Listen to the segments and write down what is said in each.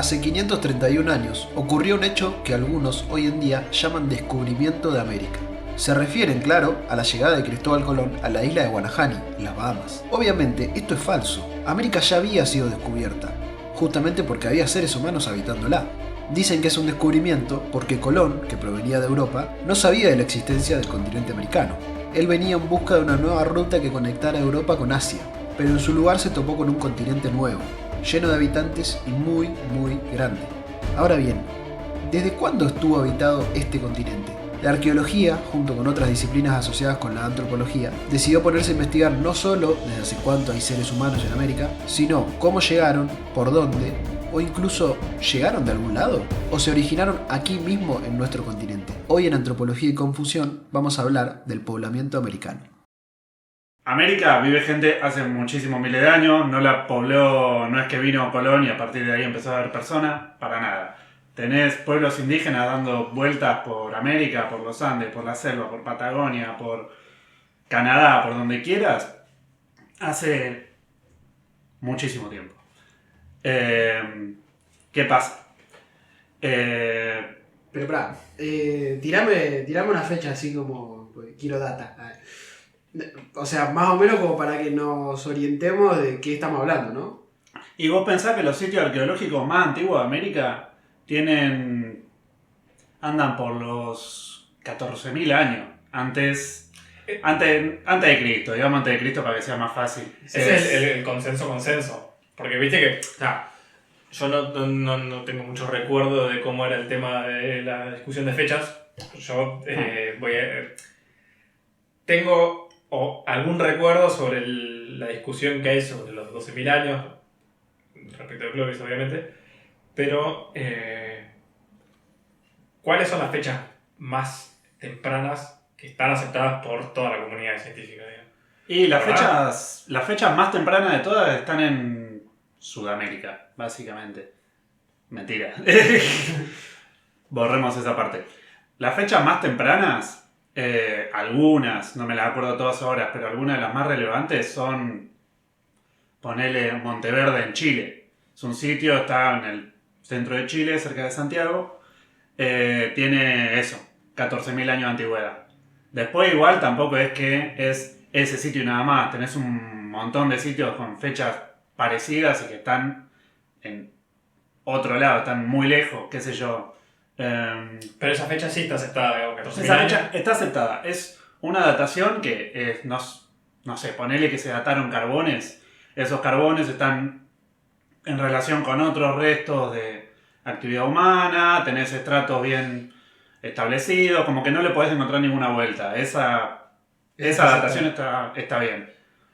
Hace 531 años ocurrió un hecho que algunos hoy en día llaman descubrimiento de América. Se refieren, claro, a la llegada de Cristóbal Colón a la isla de Guanahani, en las Bahamas. Obviamente, esto es falso. América ya había sido descubierta, justamente porque había seres humanos habitándola. Dicen que es un descubrimiento porque Colón, que provenía de Europa, no sabía de la existencia del continente americano. Él venía en busca de una nueva ruta que conectara Europa con Asia, pero en su lugar se topó con un continente nuevo, lleno de habitantes y muy grande. Ahora bien, ¿desde cuándo estuvo habitado este continente? La arqueología, junto con otras disciplinas asociadas con la antropología, decidió ponerse a investigar no solo desde hace cuánto hay seres humanos en América, sino cómo llegaron, por dónde, o incluso ¿llegaron de algún lado? ¿O se originaron aquí mismo en nuestro continente? Hoy en Antropología y Confusión vamos a hablar del poblamiento americano. América vive gente hace muchísimos miles de años, no la pobló, no es que vino Colón y a partir de ahí empezó a haber personas, para nada. Tenés pueblos indígenas dando vueltas por América, por los Andes, por la selva, por Patagonia, por Canadá, por donde quieras, hace muchísimo tiempo. ¿Qué pasa? Pero pará, tirame una fecha así como, pues, quiero data. O sea, más o menos como para que nos orientemos de qué estamos hablando, ¿no? Y vos pensás que los sitios arqueológicos más antiguos de América andan por los 14.000 años, antes de Cristo, digamos antes de Cristo para que sea más fácil. Ese es el consenso. Porque viste que, yo no tengo mucho recuerdo de cómo era el tema de la discusión de fechas. Yo tengo algún recuerdo sobre la discusión que hay sobre los 12.000 años, respecto a Clovis obviamente, pero ¿cuáles son las fechas más tempranas que están aceptadas por toda la comunidad científica? Y las fechas más tempranas de todas están en Sudamérica, básicamente. Mentira. Borremos esa parte. Las fechas más tempranas, algunas, no me las acuerdo todas ahora, pero algunas de las más relevantes son, ponele Monteverde en Chile. Es un sitio, está en el centro de Chile, cerca de Santiago. Tiene eso, 14.000 años de antigüedad. Después igual tampoco es que es ese sitio y nada más. Tenés un montón de sitios con fechas parecidas y que están en otro lado, están muy lejos, qué sé yo. Pero esa fecha sí está aceptada, digamos, 14.000 Esa años. fecha está aceptada. Es una datación que es, no sé, ponele que se dataron carbones. Esos carbones están en relación con otros restos de actividad humana, tenés estratos bien establecidos, como que no le podés encontrar ninguna vuelta. Esa datación está bien.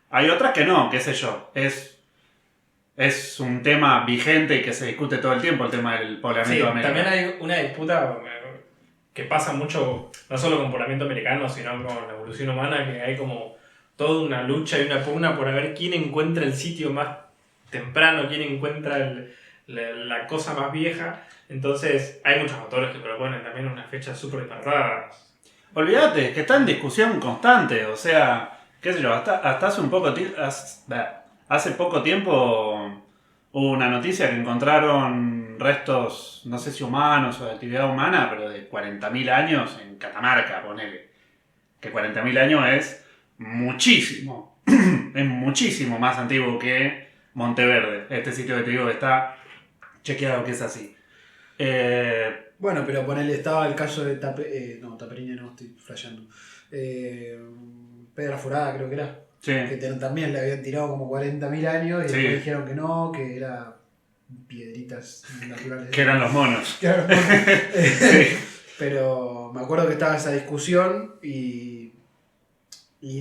Hay otras que no, qué sé yo. Es un tema vigente y que se discute todo el tiempo, el tema del poblamiento Sí, americano. también hay una disputa que pasa mucho, no solo con poblamiento americano, sino con la evolución humana, que hay como toda una lucha y una pugna por ver quién encuentra el sitio más temprano, quién encuentra la cosa más vieja. Entonces hay muchos autores que proponen también unas fechas súper disparadas. Olvídate, que está en discusión constante, o sea, qué sé yo, hasta hace poco tiempo hubo una noticia que encontraron restos, no sé si humanos o de actividad humana, pero de 40.000 años en Catamarca, ponele. Que 40.000 años es muchísimo, es muchísimo más antiguo que Monteverde, este sitio que te digo que está chequeado que es así. Bueno, pero ponele, estaba el caso de Taperiña no, estoy flasheando. Pedra Forada creo que era. Sí. Que también le habían tirado como 40.000 años y Sí. después dijeron que no, que era piedritas naturales. Que eran los monos. Que eran los monos. Sí. Pero me acuerdo que estaba esa discusión y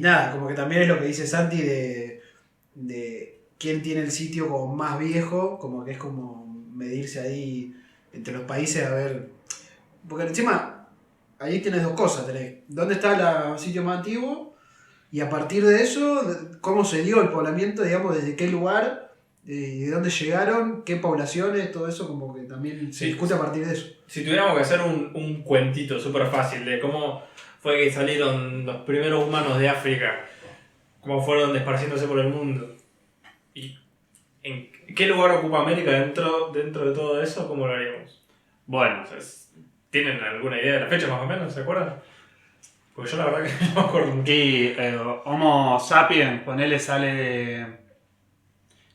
nada, como que también es lo que dice Santi de quién tiene el sitio como más viejo, como que es como medirse ahí entre los países a ver. Porque encima ahí tienes dos cosas, tenés dónde está el sitio más antiguo y a partir de eso cómo se dio el poblamiento, digamos, desde qué lugar, de dónde llegaron, qué poblaciones, todo eso como que también se discute a partir de eso. Si tuviéramos que hacer un cuentito súper fácil de cómo fue que salieron los primeros humanos de África, cómo fueron desparciéndose por el mundo, y ¿En qué lugar ocupa América dentro de todo eso? ¿Cómo lo haríamos? Bueno, O sea, ¿tienen alguna idea de la fecha más o menos? ¿Se acuerdan? Porque yo la verdad que no me acuerdo mucho. y Homo sapiens, ponele, sale de...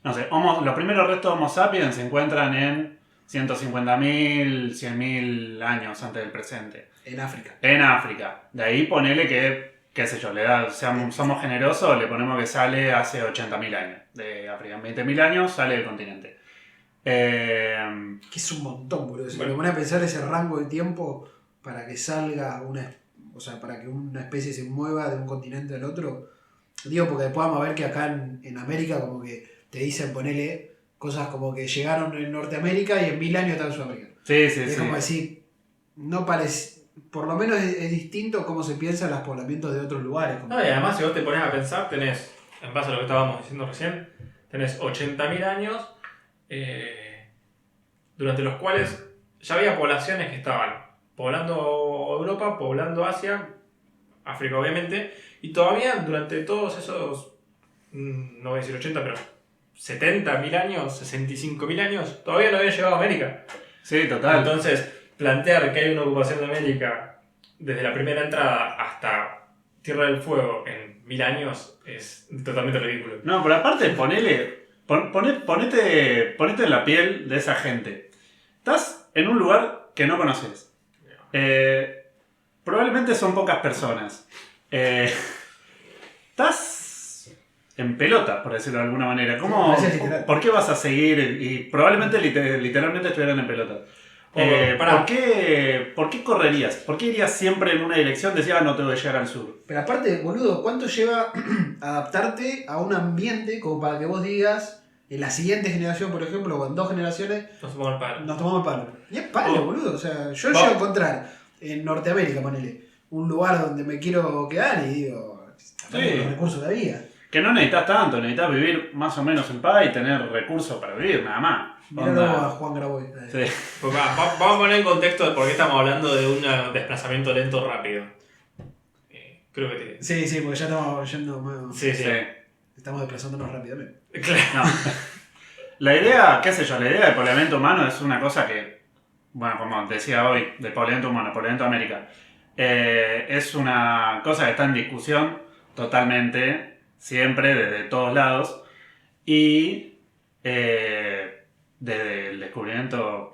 No sé, los primeros restos de Homo sapiens se encuentran en 150.000, 100.000 años antes del presente. En África. En África. De ahí ponele que, qué sé yo, somos generosos, le ponemos que sale hace 80.000 años de África. En 20.000 años sale del continente. Que es un montón, boludo. Si Bueno. me ponen a pensar ese rango de tiempo para que salga o sea, para que una especie se mueva de un continente al otro. Digo, porque después vamos a ver que acá en América como que te dicen, ponele cosas como que llegaron en Norteamérica y en 1000 años están en Sudamérica. Sí, Es como decir, no parece, por lo menos es distinto cómo se piensan los poblamientos de otros lugares. Como- No, y además si vos te pones a pensar, tenés, en base a lo que estábamos diciendo recién, tenés 80.000 años durante los cuales ya había poblaciones que estaban poblando Europa, poblando Asia, África obviamente, y todavía durante todos esos, no voy a decir 80, pero 70.000 años, 65.000 años, todavía no había llegado a América. Sí, total. Entonces, plantear que hay una ocupación de América desde la primera entrada hasta Tierra del Fuego en 1000 años es totalmente ridículo. No, pero aparte, ponete en la piel de esa gente. Estás en un lugar que no conoces. Probablemente son pocas personas. Estás en pelota, por decirlo de alguna manera. ¿Cómo, Sí, literal. ¿Por qué vas a seguir? Y probablemente literalmente estuvieran en pelota. Pará. ¿Por qué correrías? ¿Por qué irías siempre en una dirección? Decías, no tengo que llegar al sur. Pero aparte, boludo, ¿cuánto lleva adaptarte a un ambiente como para que vos digas, en la siguiente generación, por ejemplo, o en 2 generaciones, Nos tomamos el palo. nos tomamos el palo? Y es palo, Oh. boludo. O sea, yo Oh. llego a encontrar en Norteamérica, ponele, un lugar donde me quiero quedar y digo, Sí. los recursos de la vida. Que no necesitas tanto, necesitas vivir más o menos en paz y tener recursos para vivir, nada más. Míralo Onda. a Juan Graboy. Sí. Pues vamos a poner en contexto de por qué estamos hablando de un desplazamiento lento rápido. Creo que te... Sí, porque ya estamos yendo más. Sí, sí. Sí. Estamos desplazándonos rápidamente. Claro. No. La idea, qué sé yo, la idea del poblamiento humano es una cosa que, bueno, como decía hoy, del poblamiento humano, poblamiento de América, es una cosa que está en discusión totalmente, siempre, desde todos lados, y desde el descubrimiento,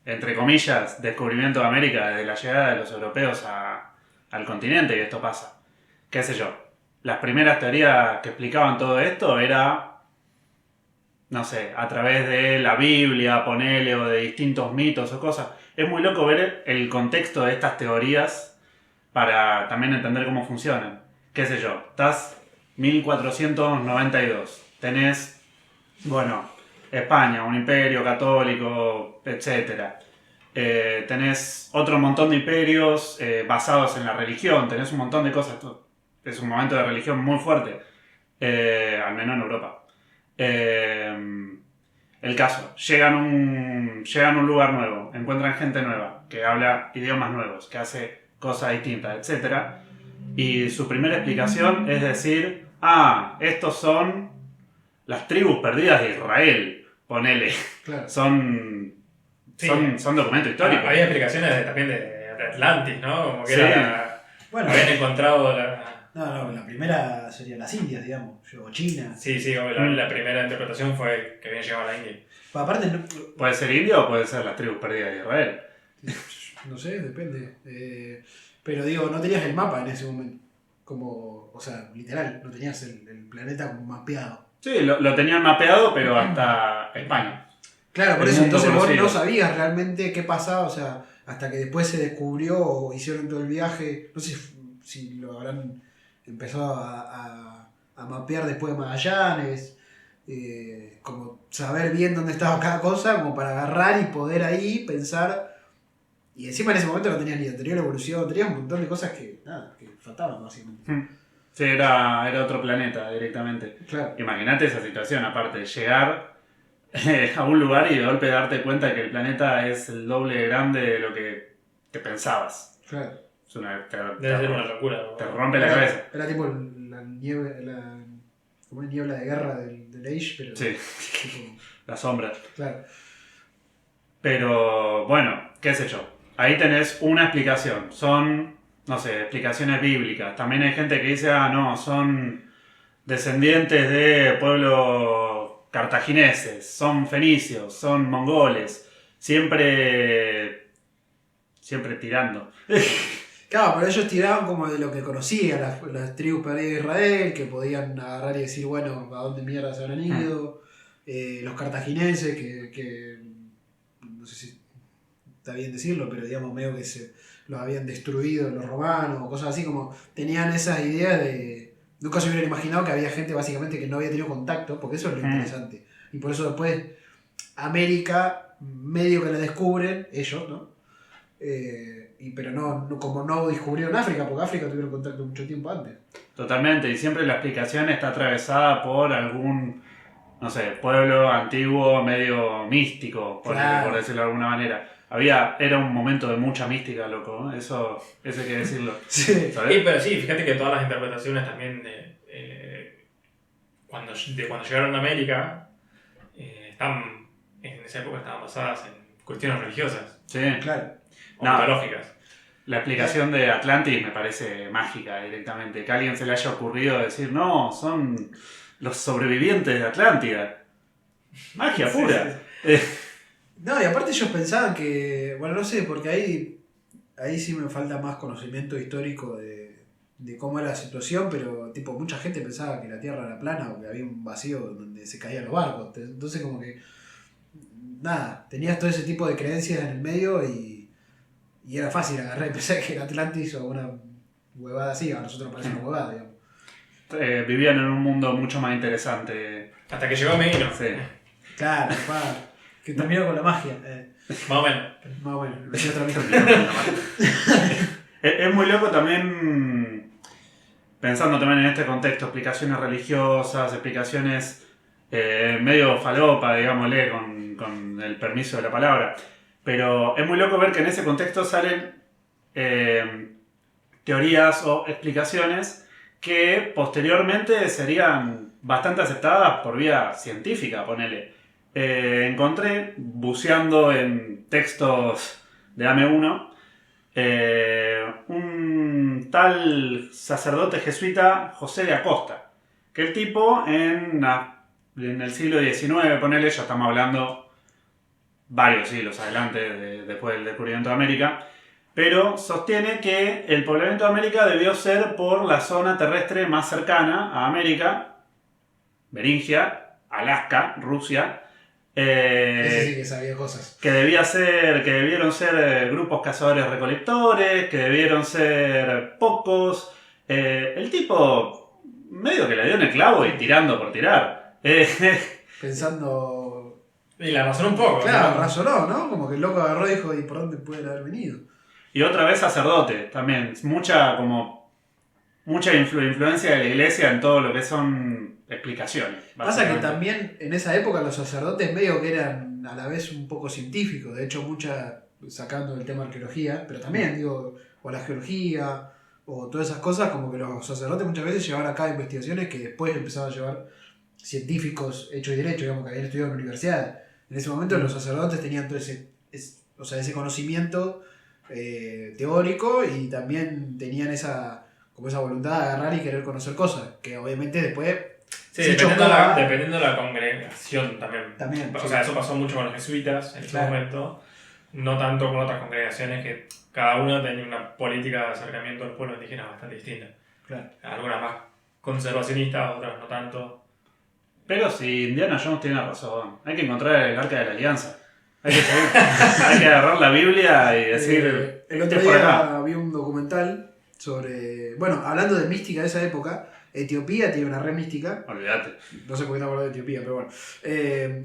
entre comillas, descubrimiento de América, desde la llegada de los europeos al continente, y esto pasa. Qué sé yo, las primeras teorías que explicaban todo esto era, no sé, a través de la Biblia, ponele, o de distintos mitos o cosas. Es muy loco ver el contexto de estas teorías para también entender cómo funcionan. Qué sé yo, estás 1492, tenés, bueno, España, un imperio católico, etc. Tenés otro montón de imperios basados en la religión, tenés un montón de cosas. Es un momento de religión muy fuerte, al menos en Europa. El caso, llegan a un lugar nuevo, encuentran gente nueva, que habla idiomas nuevos, que hace cosas distintas, etc. Y su primera explicación es decir, estos son las tribus perdidas de Israel, ponele. Claro. Son documentos históricos. Había explicaciones también de Atlantis, ¿no? Como que Sí. Bueno, habían encontrado la... no, la primera sería las Indias, digamos, o China. Sí, la primera interpretación fue que habían llegado a la India. Aparte, Puede ser indio o puede ser las tribus perdidas de Israel. no sé, depende. Pero digo, no tenías el mapa en ese momento. Como, o sea, literal, no tenías el planeta como mapeado. Sí, lo tenían mapeado, pero hasta España. Claro, por El eso, mundo entonces vos conocido. no sabías realmente qué pasaba, o sea, hasta que después se descubrió o hicieron todo el viaje, no sé si lo habrán empezado a mapear después de Magallanes, como saber bien dónde estaba cada cosa, como para agarrar y poder ahí pensar, y encima en ese momento no tenías ni anterior evolución, tenías un montón de cosas que faltaban básicamente. Sí, era otro planeta directamente. Claro, Imagínate esa situación, aparte, llegar a un lugar y de golpe darte cuenta que el planeta es el doble grande de lo que te pensabas. claro. Es Debe ser una locura. ¿no? te rompe la cabeza. Era tipo la nieve, como una niebla de guerra del Age, pero Sí, tipo, la sombra. claro. Pero bueno, qué sé yo. Ahí tenés una explicación. Son, no sé, explicaciones bíblicas. También hay gente que dice, no, son descendientes de pueblos cartagineses, son fenicios, son mongoles. Siempre tirando. Claro, pero ellos tiraban como de lo que conocían, las tribus perdidas de Israel, que podían agarrar y decir, bueno, ¿a dónde mierda se habrán ido? Los cartagineses, que no sé si está bien decirlo, pero digamos medio que los habían destruido los romanos, o cosas así, como tenían esas ideas de... Nunca se hubieran imaginado que había gente básicamente que no había tenido contacto, porque eso es lo interesante. Y por eso después América medio que la descubren, ellos, ¿no? Pero no como no descubrieron África, porque África tuvieron contacto mucho tiempo antes. Totalmente, y siempre la explicación está atravesada por algún, no sé, pueblo antiguo medio místico, por decirlo de alguna manera. Era un momento de mucha mística, loco, ¿eh? Eso hay que decirlo. Sí. ¿Sabes? Sí, pero sí, fíjate que todas las interpretaciones también cuando llegaron a América, en esa época estaban basadas en cuestiones religiosas, Sí. Claro. o No. mitológicas. La explicación de Atlantis me parece mágica directamente. Que a alguien se le haya ocurrido decir, no, son los sobrevivientes de Atlántida. Magia pura. No, y aparte ellos pensaban que, bueno, no sé, porque ahí sí me falta más conocimiento histórico de cómo era la situación, pero tipo mucha gente pensaba que la Tierra era plana o que había un vacío donde se caían los barcos. Entonces como que, nada, tenías todo ese tipo de creencias en el medio y era fácil agarrar y pensar que era Atlantis o una huevada así, a nosotros nos parece una huevada, digamos. Vivían en un mundo mucho más interesante. Hasta que llegó Meino. Sí. Claro, que terminó con la magia. Más o menos. Más bueno, lo decía otra vez. Es muy loco también, pensando también en este contexto, explicaciones religiosas, explicaciones medio falopa, digámosle, con el permiso de la palabra. Pero es muy loco ver que en ese contexto salen teorías o explicaciones que posteriormente serían bastante aceptadas por vía científica, ponele. Encontré, buceando en textos de AME1, un tal sacerdote jesuita José de Acosta, que el tipo en el siglo XIX, ponele, ya estamos hablando varios siglos adelante después del descubrimiento de América, pero sostiene que el poblamiento de América debió ser por la zona terrestre más cercana a América, Beringia, Alaska, Rusia. Ese sí que sabía cosas. Que debieron ser grupos cazadores-recolectores, que debieron ser pocos. El tipo medio que le dio en el clavo y tirando por tirar. Pensando... Y la razón un poco. Claro, ¿no? razonó, ¿no? Como que el loco agarró y dijo, ¿y por dónde pueden haber venido? Y otra vez sacerdote también. Mucha influencia de la iglesia en todo lo que son explicaciones. Pasa que básicamente. también en esa época los sacerdotes medio que eran a la vez un poco científicos. De hecho, sacando el tema arqueología, pero también, digo, o la geología, o todas esas cosas, como que los sacerdotes muchas veces llevaban a cabo investigaciones que después empezaban a llevar científicos hechos y derechos, digamos, que habían estudiado en universidades. En ese momento los sacerdotes tenían todo ese conocimiento teórico y también tenían esa voluntad de agarrar y querer conocer cosas, que obviamente después Sí, se dependiendo chocaba. dependiendo de la congregación también. También, O sí. sea, eso pasó mucho con los jesuitas en ese Claro. momento. No tanto con otras congregaciones que cada una tenía una política de acercamiento al pueblo indígena bastante distinta. Claro. Algunas más conservacionistas, otras no tanto. Pero si Indiana Jones tiene razón, hay que encontrar el arca de la alianza. Hay que agarrar la Biblia y decir, el otro "Es por acá". día vi un documental sobre, bueno, hablando de mística de esa época, Etiopía tiene una red mística, Olvídate. no sé por qué no hablo de Etiopía, pero bueno,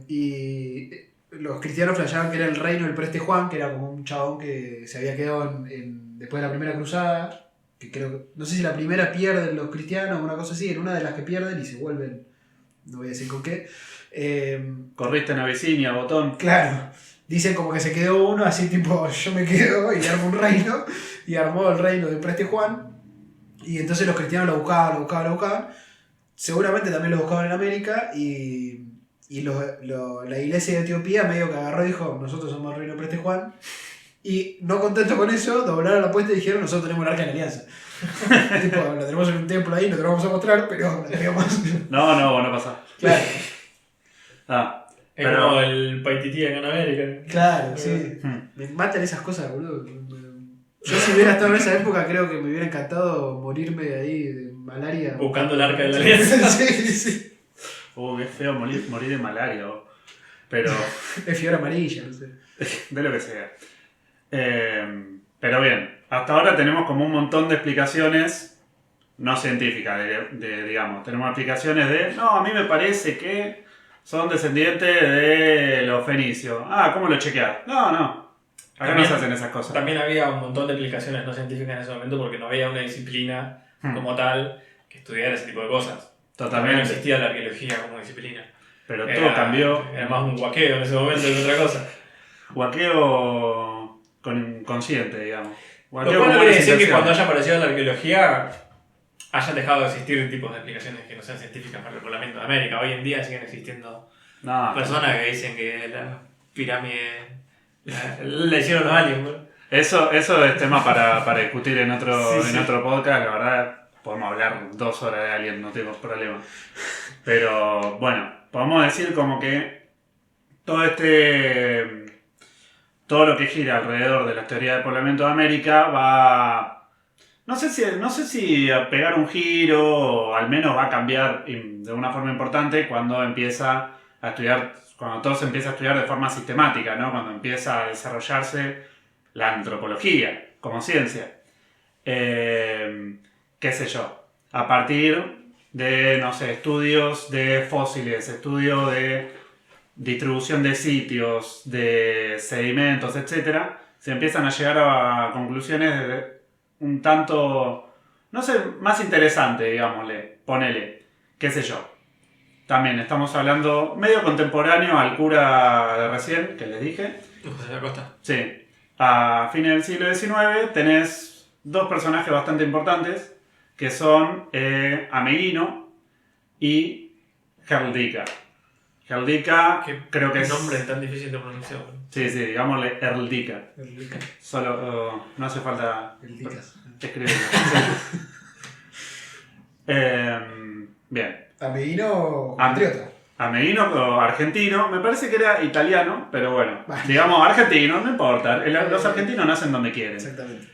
y los cristianos flasheaban que era el reino del preste Juan, que era como un chabón que se había quedado después de la primera cruzada, que creo, no sé si la primera pierden los cristianos o una cosa así, en una de las que pierden y se vuelven, no voy a decir con qué. Corriste en Abisinia, botón. Claro, dicen como que se quedó uno así tipo, yo me quedo y armó un reino, y armó el reino del preste Juan, y entonces los cristianos lo buscaban, seguramente también lo buscaban en América y la iglesia de Etiopía medio que agarró y dijo, nosotros somos el reino Preste Juan. Y no contento con eso, doblaron la apuesta y dijeron, nosotros tenemos el arca de la alianza. Tipo, lo tenemos en un templo ahí, no te lo vamos a mostrar, pero digamos... No pasa. Claro, Ah, Es pero- como el Paitití acá en América. claro, sí. Hmm. Me matan esas cosas, boludo. Yo si hubiera estado en esa época creo que me hubiera encantado morirme ahí de malaria. Buscando el arca de la alianza. Sí, sí. Qué feo morir de malaria. Pero Es fiebre amarilla, no sé. de lo que sea. Pero bien, hasta ahora tenemos como un montón de explicaciones no científicas, digamos. Tenemos explicaciones de, no, a mí me parece que son descendientes de los fenicios. Ah, ¿cómo lo chequeas? No. Acá no También- se hacen esas cosas. También había un montón de explicaciones no científicas en ese momento porque no había una disciplina como tal que estudiara ese tipo de cosas. También no Totalmente. existía la arqueología como disciplina. Pero todo cambió. Era más un guaqueo en ese momento que otra cosa. Guaqueo consciente, digamos. Guaqueo Lo cual no con quiere buenas decir que intenciones. cuando haya aparecido la arqueología hayan dejado de existir tipos de explicaciones que no sean científicas para el poblamiento de América. Hoy en día siguen existiendo No, personas que dicen que la pirámide la hicieron los aliens. ¿No? eso es tema para discutir en otro, Sí, sí. en otro podcast. La verdad, podemos hablar 2 horas de alguien, no tengo problema. Pero bueno, podemos decir como que todo lo que gira alrededor de la teoría del poblamiento de América va, no sé si a pegar un giro o al menos va a cambiar de una forma importante cuando todo se empieza a estudiar de forma sistemática, ¿no? Cuando empieza a desarrollarse la antropología como ciencia. Qué sé yo, a partir de, no sé, estudios de fósiles, estudios de distribución de sitios, de sedimentos, etc., se empiezan a llegar a conclusiones un tanto, no sé, más interesantes, digámosle, ponele, qué sé yo. También estamos hablando medio contemporáneo al cura de recién, que les dije. José Acosta. Sí, a fines del siglo XIX tenés 2 personajes bastante importantes, que son Ameghino y Hrdlicka. Hrdlicka, creo que es... nombre tan difícil de pronunciar. Sí, digámosle Hrdlicka. Solo no hace falta El Dicas. escribirlo. Bien. Ameghino patriota. Ameghino argentino, me parece que era italiano, pero bueno, Vale. digamos argentino, no importa. Los argentinos nacen donde quieren. Exactamente.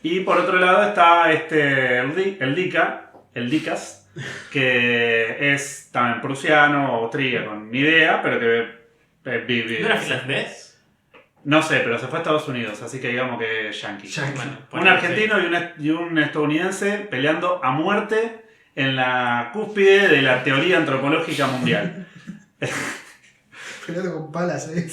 Y por otro lado está el Dicas, que es también prusiano o austríaco, ni idea, pero que vive. ¿No era finlandés? No sé, pero se fue a Estados Unidos, así que digamos que es yankee. Yankee. Un argentino y un estadounidense peleando a muerte en la cúspide de la teoría antropológica mundial. Peleando con palas ahí.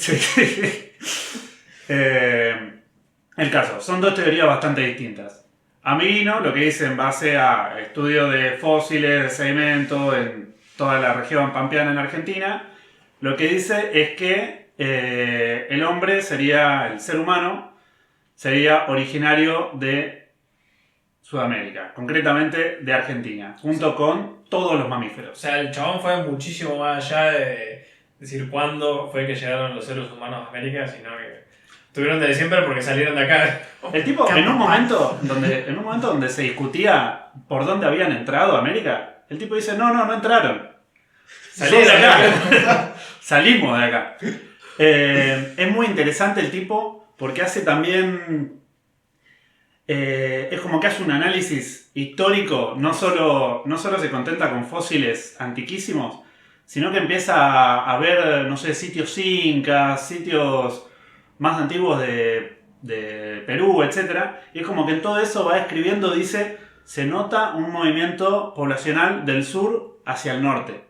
El caso, son 2 teorías bastante distintas. Ameghino lo que dice en base a estudios de fósiles, de sedimentos en toda la región pampeana en Argentina, lo que dice es que el ser humano, sería originario de Sudamérica, concretamente de Argentina, junto con todos los O mamíferos. sea, el chabón fue muchísimo más allá de decir cuándo fue que llegaron los seres humanos a América, sino que estuvieron desde siempre porque salieron de acá. El tipo, en un momento donde se discutía por dónde habían entrado a América, el tipo dice, no entraron. Salimos de acá. Salimos de acá. Es muy interesante el tipo porque hace también... es como que hace un análisis histórico, no solo se contenta con fósiles antiquísimos, sino que empieza a ver, no sé, sitios incas, sitios más antiguos de Perú, etc. Y es como que en todo eso va escribiendo, dice, se nota un movimiento poblacional del sur hacia el norte.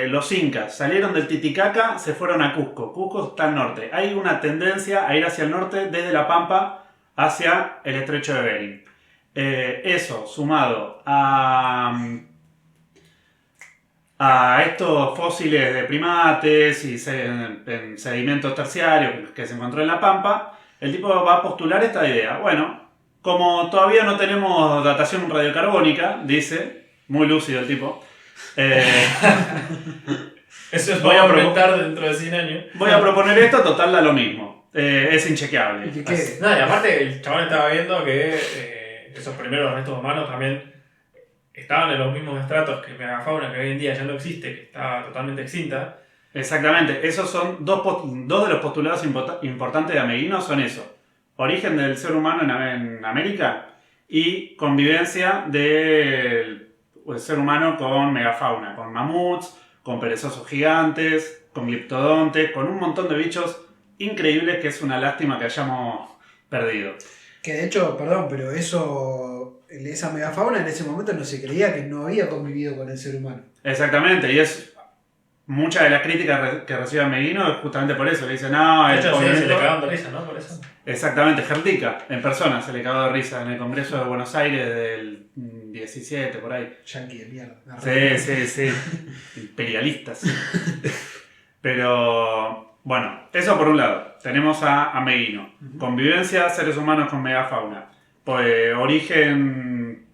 Los incas salieron del Titicaca, se fueron a Cusco. Cusco está al norte. Hay una tendencia a ir hacia el norte desde La Pampa hacia el estrecho de Bering. Eso sumado a estos fósiles de primates y en sedimentos terciarios que se encontró en La Pampa, el tipo va a postular esta idea. Bueno, como todavía no tenemos datación radiocarbónica, dice, muy lúcido el tipo, Eso es Voy a para aumentar dentro de 100 años. voy a proponer esto, total da lo mismo. Es inchequeable. ¿Y que qué? No, y aparte el chabón estaba viendo que esos primeros restos humanos también estaban en los mismos estratos que megafauna, que hoy en día ya no existe, que está totalmente extinta. Exactamente, esos son dos de los postulados importantes de Ameguino, son eso. Origen del ser humano en América y convivencia del ser humano con megafauna, con mamuts, con perezosos gigantes, con gliptodontes, con un montón de bichos increíbles que es una lástima que hayamos perdido. Que de hecho, perdón, pero esa megafauna en ese momento no se creía que no había convivido con el ser humano. Exactamente, y es mucha de la crítica que recibe Ameguino es justamente por eso, que dicen, no, De el hecho, sí, se le movimiento... cagaban de risa, ¿no? Por eso. Exactamente, Gertica, en persona, se le cagó de risa en el Congreso de Buenos Aires del 17, por ahí. Yankee de mierda. Sí. Imperialistas. Pero, bueno, eso por un lado. Tenemos a Ameguino. Convivencia, seres humanos con megafauna. Pues, origen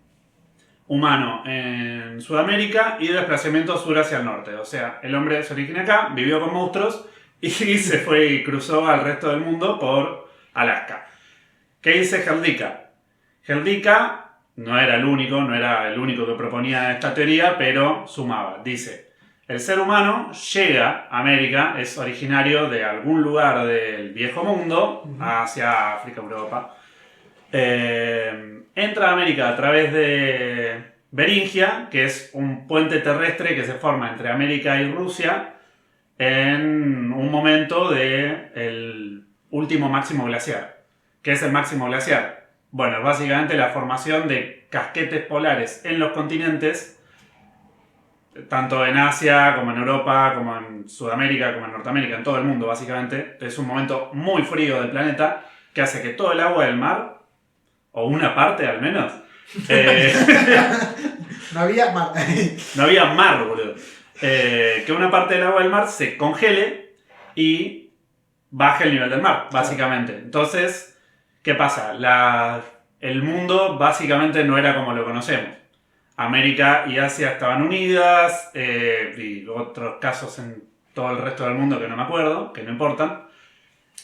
humano en Sudamérica y desplazamiento sur hacia el norte. O sea, el hombre se origina acá, vivió con monstruos y se fue y cruzó al resto del mundo por Alaska. ¿Qué dice Gertica? Gertica no era el único que proponía esta teoría, pero sumaba. Dice, el ser humano llega a América, es originario de algún lugar del viejo mundo, hacia África, Europa. Entra a América a través de Beringia, que es un puente terrestre que se forma entre América y Rusia en un momento del último máximo glaciar. ¿Qué es el máximo glaciar? Bueno, básicamente la formación de casquetes polares en los continentes, tanto en Asia, como en Europa, como en Sudamérica, como en Norteamérica, en todo el mundo básicamente. Es un momento muy frío del planeta que hace que todo el agua del mar, o una parte al menos, No había mar. no había mar, boludo. Que una parte del agua del mar se congele y baje el nivel del mar, básicamente. Entonces, ¿qué pasa? El mundo básicamente no era como lo conocemos. América y Asia estaban unidas, y otros casos en todo el resto del mundo que no me acuerdo, que no importan.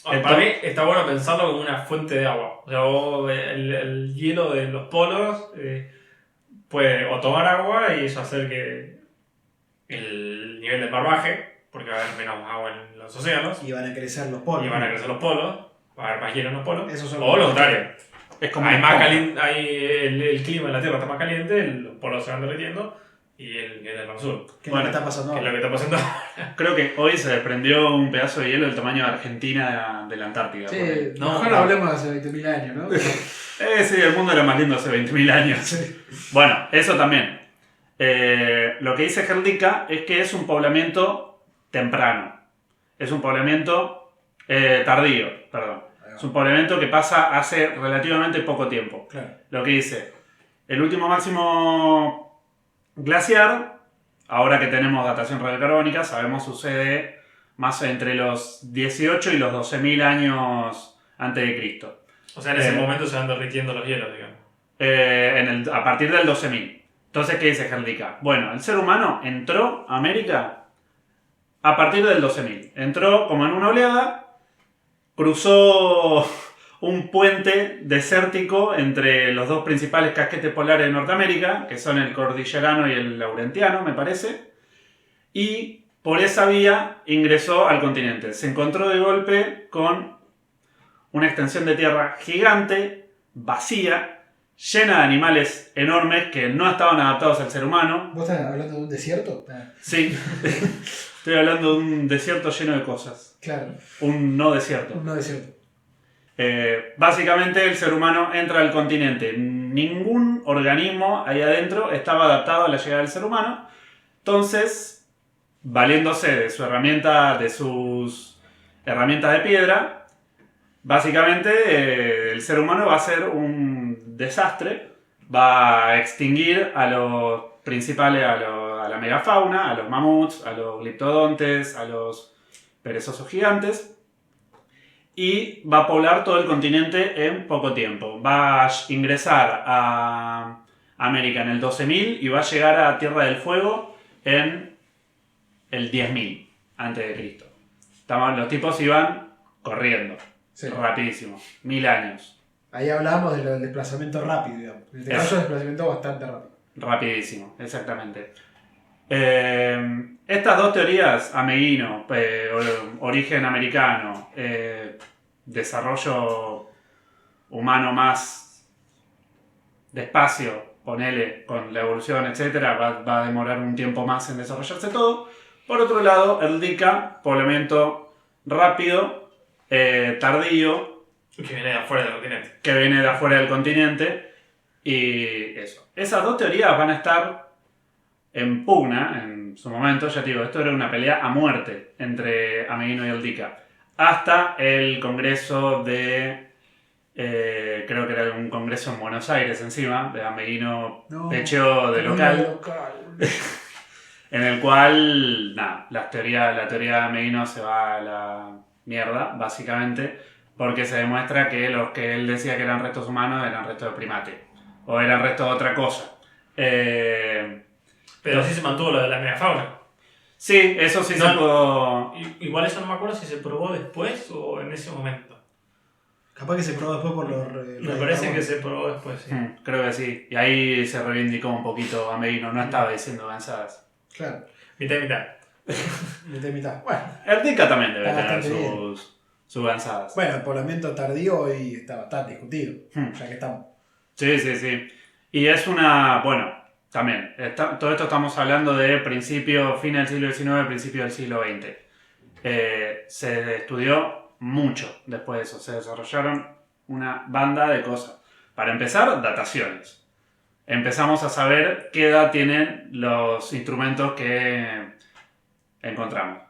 Para mí está bueno pensarlo como una fuente de agua. O sea, el hielo de los polos puede o tomar agua y eso hacer que el nivel del mar baje, porque va a haber menos agua en los océanos, Y van a crecer los polos. y van a crecer los polos, va a haber más hielo en los polos, Esos son o lo los- contrario. Es como Hay un más esponja. caliente, el clima en la Tierra está más caliente, los polos se van derritiendo y el nivel del mar sube. ¿Qué es Bueno, lo que está pasando Que es lo ahora? que está pasando. Creo que hoy se desprendió un pedazo de hielo del tamaño de Argentina de la Antártida. Sí, porque- No, mejor no. hablemos de hace 20.000 años, ¿no? Sí, el mundo era más lindo hace 20.000 años. Bueno, eso también. Lo que dice Gertica es que es un poblamiento temprano. Es un poblamiento tardío, perdón. Es un poblamiento que pasa hace relativamente poco tiempo. Claro. Lo que dice, el último máximo glaciar, ahora que tenemos datación radiocarbónica, sabemos sucede más entre los 18 y los 12.000 años antes de Cristo. O sea, en ese momento se van derritiendo los hielos, digamos. A partir del 12.000. Entonces, ¿qué dice Gertica? Bueno, el ser humano entró a América a partir del 12.000. Entró como en una oleada, cruzó un puente desértico entre los dos principales casquetes polares de Norteamérica, que son el cordillerano y el laurentiano, me parece, y por esa vía ingresó al continente. Se encontró de golpe con una extensión de tierra gigante, vacía, llena de animales enormes que no estaban adaptados al ser humano. ¿Vos estás hablando de un desierto? Sí, estoy hablando de un desierto lleno de cosas. Claro, Un no desierto. un no desierto. Básicamente el ser humano entra al continente. Ningún organismo ahí adentro estaba adaptado a la llegada del ser humano. Entonces, valiéndose de sus herramientas de piedra, básicamente el ser humano va a ser un desastre. Va a extinguir a los principales, a la megafauna, a los mamuts, a los gliptodontes, a los perezosos gigantes. y va a poblar todo el continente en poco tiempo. Va a ingresar a América en el 12.000 y va a llegar a Tierra del Fuego en el 10.000 antes de Cristo. Los tipos iban corriendo, Sí. rapidísimo, 1000 años. Ahí hablábamos del desplazamiento rápido, digamos. En este caso, desplazamiento bastante rápido. Rapidísimo, exactamente. Estas dos teorías, Ameguino, origen americano, desarrollo humano más despacio, ponele, con la evolución, etcétera, va a demorar un tiempo más en desarrollarse todo. Por otro lado, el Dica, poblamiento rápido, tardío, Que viene de afuera del continente. que viene de afuera del continente, y eso. Esas dos teorías van a estar en pugna en su momento. Ya te digo, esto era una pelea a muerte entre Ameguino y el Dica, hasta el congreso de creo que era un congreso en Buenos Aires encima, de Ameguino pecheó de local, en el cual nada, la teoría de Ameguino se va a la mierda, básicamente, porque se demuestra que los que él decía que eran restos humanos eran restos de primate, o eran restos de otra cosa. Pero sí se mantuvo lo de la megafauna. Sí, eso sí No, se pudo... Igual eso no me acuerdo si se probó después o en ese momento. Capaz que se probó después por los... Me parece que se probó después, sí. Creo que sí. Y ahí se reivindicó un poquito Ameguino, no estaba diciendo avanzadas. Claro, Mitad y mitad. mitad y mitad. Bueno, El Dica también debe Está tener bastante sus avanzadas. bueno, el poblamiento tardío hoy está bastante discutido, Hmm. ya que estamos. Sí. Y es una... Bueno, también. Todo esto estamos hablando de fin del siglo XIX, principio del siglo XX. Se estudió mucho después de eso. Se desarrollaron una banda de cosas. Para empezar, dataciones. Empezamos a saber qué edad tienen los instrumentos que encontramos.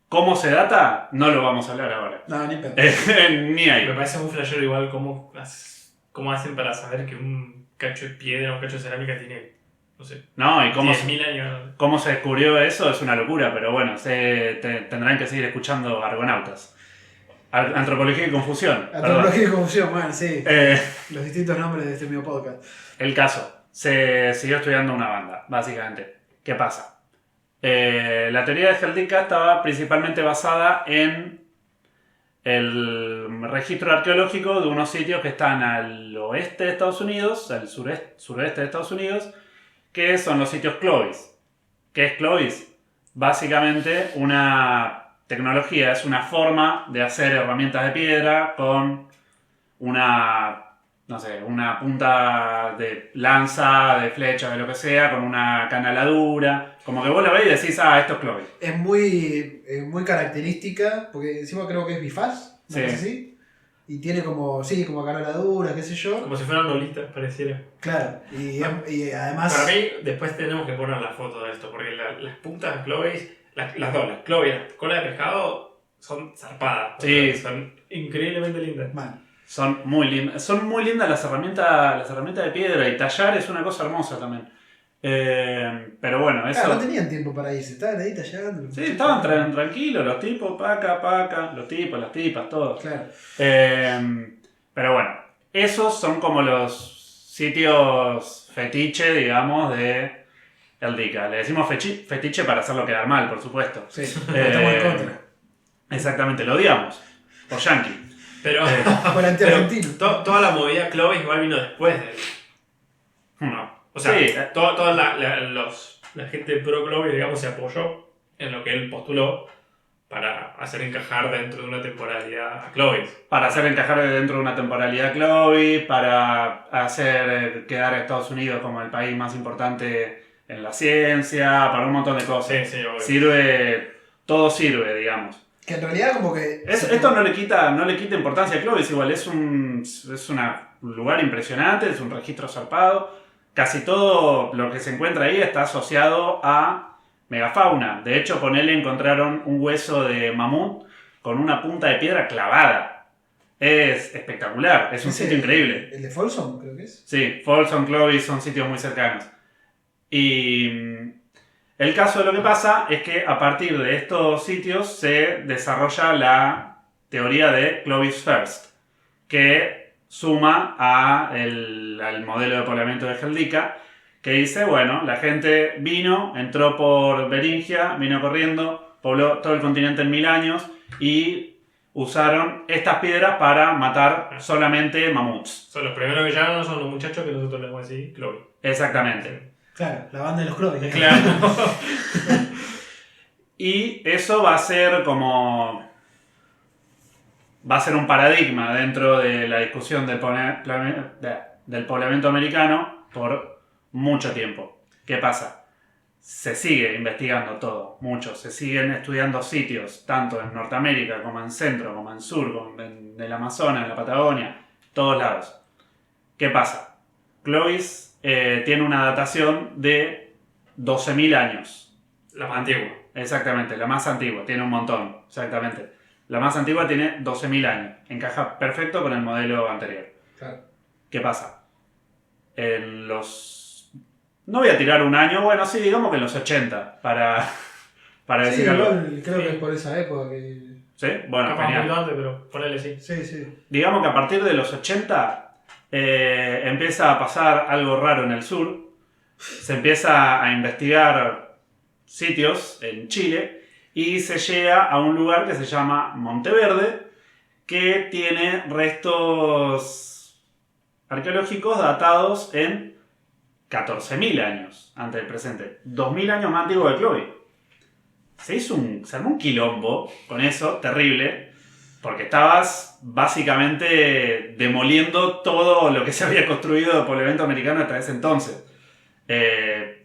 ¿Cómo se data? No lo vamos a hablar ahora. No, ni pedo. Ni Me ahí. parece muy flashero igual cómo hacen para saber que un cacho de piedra o un cacho de cerámica tiene, no sé, No, y cómo 10.000 años. ¿Cómo se descubrió eso? Es una locura, pero bueno, tendrán que seguir escuchando Argonautas. Antropología y confusión. Antropología y confusión, man, sí. perdón. Los distintos nombres de este mismo podcast. El caso, se siguió estudiando una banda, básicamente. ¿Qué pasa? La teoría de Heldica estaba principalmente basada en el registro arqueológico de unos sitios que están al oeste de Estados Unidos, al suroeste de Estados Unidos, que son los sitios Clovis. ¿Qué es Clovis? Básicamente una tecnología, es una forma de hacer herramientas de piedra con una punta de lanza, de flecha, de lo que sea, con una canaladura. Como que vos la ves y decís, esto es Clovis. Es muy característica, porque encima creo que es bifaz, ¿no Sí. es así? Y tiene como canaladura, qué sé yo. Como si fueran bolitas, pareciera. Claro, y además... Para mí, después tenemos que poner la foto de esto, porque las puntas de Clovis, las Clovis, la cola de pescado, son zarpadas. Sí. O sea, son increíblemente lindas. Man, Son muy lindas las herramientas de piedra, y tallar es una cosa hermosa también. Pero bueno, eso... claro, no tenían tiempo para irse, estaban ahí tallando. Sí, estaban tranquilos los tipos, paca, los tipos, las tipas, todos. Claro. Pero bueno, esos son como los sitios fetiche, digamos, de el Dica. Le decimos fetiche para hacerlo quedar mal, por supuesto. Sí, estamos en contra. Exactamente, lo odiamos. Por yankee. Pero, Por anti-argentino. toda la movida Clovis igual vino después de él. No. O sea, Sí. toda la gente pro Clovis, digamos, se apoyó en lo que él postuló para hacer encajar dentro de una temporalidad a Clovis. Para hacer encajar dentro de una temporalidad Clovis, para hacer quedar a Estados Unidos como el país más importante en la ciencia, para un montón de cosas. Sí, obvio. Todo sirve, digamos. Que en realidad como que... Esto no le quita importancia a Clovis, igual es un lugar impresionante, es un registro zarpado. Casi todo lo que se encuentra ahí está asociado a megafauna. De hecho, con él encontraron un hueso de mamut con una punta de piedra clavada. Es espectacular, es un sitio increíble. ¿El de Folsom creo que es? Sí, Folsom, Clovis son sitios muy cercanos. Y el caso de lo que pasa es que a partir de estos sitios se desarrolla la teoría de Clovis First, que suma al modelo de poblamiento de Heldica, que dice, bueno, la gente vino, entró por Beringia, vino corriendo, pobló todo el continente en 1000 años y usaron estas piedras para matar solamente mamuts. Son los primeros que llegaron, son los muchachos que nosotros le vamos a decir Clovis. Exactamente. Claro, la banda de los Clovis. Claro. Y eso va a ser como... Va a ser un paradigma dentro de la discusión del poblamiento americano por mucho tiempo. ¿Qué pasa? Se sigue investigando todo, mucho. Se siguen estudiando sitios, tanto en Norteamérica como en Centro, como en Sur, como en el Amazonas, en la Patagonia, todos lados. ¿Qué pasa? Clovis tiene una datación de 12.000 años. La más antigua. Exactamente, la más antigua, tiene un montón, exactamente. La más antigua tiene 12.000 años, encaja perfecto con el modelo anterior. Claro. ¿Qué pasa? En los... No voy a tirar un año, bueno, sí, digamos que en los 80, para Sí, decir algo. igual creo que es por esa época que... ¿Sí? Bueno, Capaz genial. muy antes, pero ponele sí. Sí, sí. Digamos que a partir de los 80 empieza a pasar algo raro en el sur. Se empieza a investigar sitios en Chile y se llega a un lugar que se llama Monteverde, que tiene restos arqueológicos datados en 14.000 años antes del presente. 2.000 años más antiguo de Clovis. Se armó un quilombo con eso, terrible, porque estabas básicamente demoliendo todo lo que se había construido de poblamiento americano hasta ese entonces.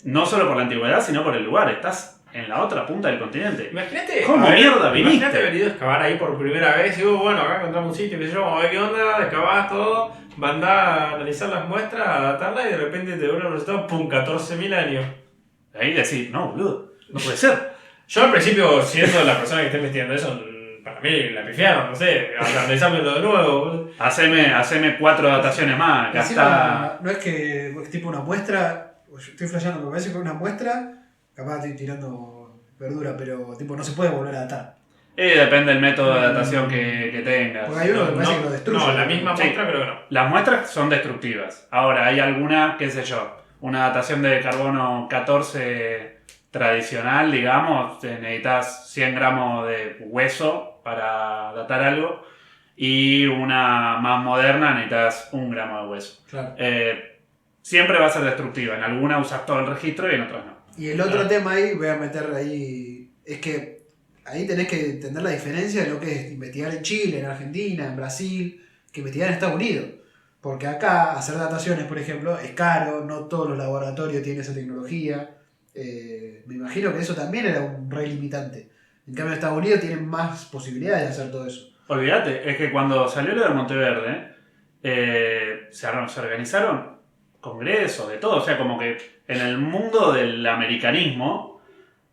No solo por la antigüedad, sino por el lugar. Estás en la otra punta del continente. Imagínate. ¿Cómo mierda viniste? Imagínate haber ido a excavar ahí por primera vez y bueno, acá encontramos un sitio, qué sé yo, vamos a ver qué onda, excavás todo, mandás a analizar las muestras, a datarlas y de repente te da un resultado, ¡pum! 14.000 años. Ahí decís, no, boludo, no puede ser. Yo al principio, siendo la persona que está investigando eso, para mí la pifiaron, no sé, analizármelo de nuevo. Haceme 4 dataciones más, acá Encima, está. no es que es tipo una muestra, yo estoy flasheando, me parece que una muestra, capaz estoy tirando verdura, pero tipo no se puede volver a datar. Depende del método de datación que tengas. Porque hay uno que parece que lo destruye. No, la misma Sí. muestra creo que no. Las muestras son destructivas. Ahora, hay alguna, qué sé yo, una datación de carbono 14 tradicional, digamos, necesitas 100 gramos de hueso para datar algo, y una más moderna necesitas 1 gramo de hueso. Claro. Siempre va a ser destructiva. En alguna usas todo el registro y en otras no. Y el otro tema ahí, voy a meter ahí, es que ahí tenés que entender la diferencia de lo que es investigar en Chile, en Argentina, en Brasil, que investigar en Estados Unidos. Porque acá hacer dataciones, por ejemplo, es caro, no todos los laboratorios tienen esa tecnología. Me imagino que eso también era un re limitante. En cambio, en Estados Unidos tienen más posibilidades de hacer todo eso. Olvídate, es que cuando salió lo de Monteverde, se organizaron congresos, de todo. O sea, como que en el mundo del americanismo,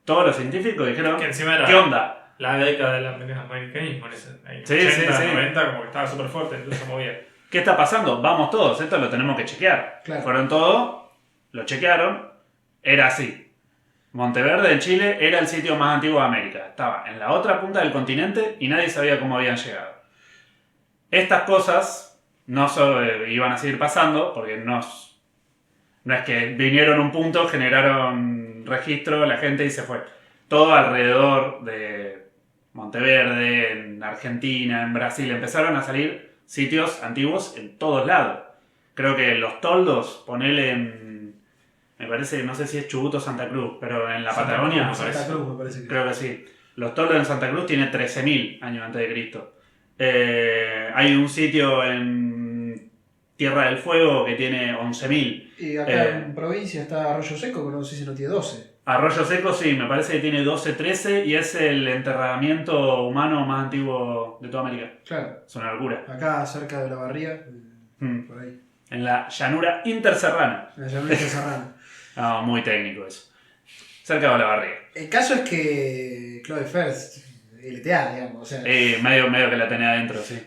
todos los científicos dijeron, Que encima era ¿qué onda? la década del americanismo, en ese, ahí, Sí, 80, sí, sí. 90, como que estaba súper fuerte, entonces se movía. ¿Qué está pasando? Vamos todos, esto lo tenemos que chequear. Claro. Fueron todos, lo chequearon, era así. Monteverde en Chile era el sitio más antiguo de América. Estaba en la otra punta del continente y nadie sabía cómo habían llegado. Estas cosas no solo iban a seguir pasando, porque no es que vinieron a un punto, generaron registro, la gente y se fue. Todo alrededor de Monteverde, en Argentina, en Brasil, empezaron a salir sitios antiguos en todos lados. Creo que los toldos, ponele en... Me parece, no sé si es Chubut o Santa Cruz, pero en la Santa Patagonia, Cruz, Santa Cruz me parece que... creo que sí. Los toldos en Santa Cruz tienen 13.000 años antes de Cristo. Hay un sitio en Tierra del Fuego que tiene 11.000. Y acá en provincia está Arroyo Seco, que no sé si no tiene 12. Arroyo Seco sí, me parece que tiene 12, 13 y es el enterramiento humano más antiguo de toda América. Claro. Es una locura. Acá cerca de la barría, por ahí. En la llanura interserrana. En la llanura de Serrano. No, muy técnico eso. Cerca de la barriga. El caso es que Chloe First, LTA, digamos, o sea... Medio que la tenía adentro, sí.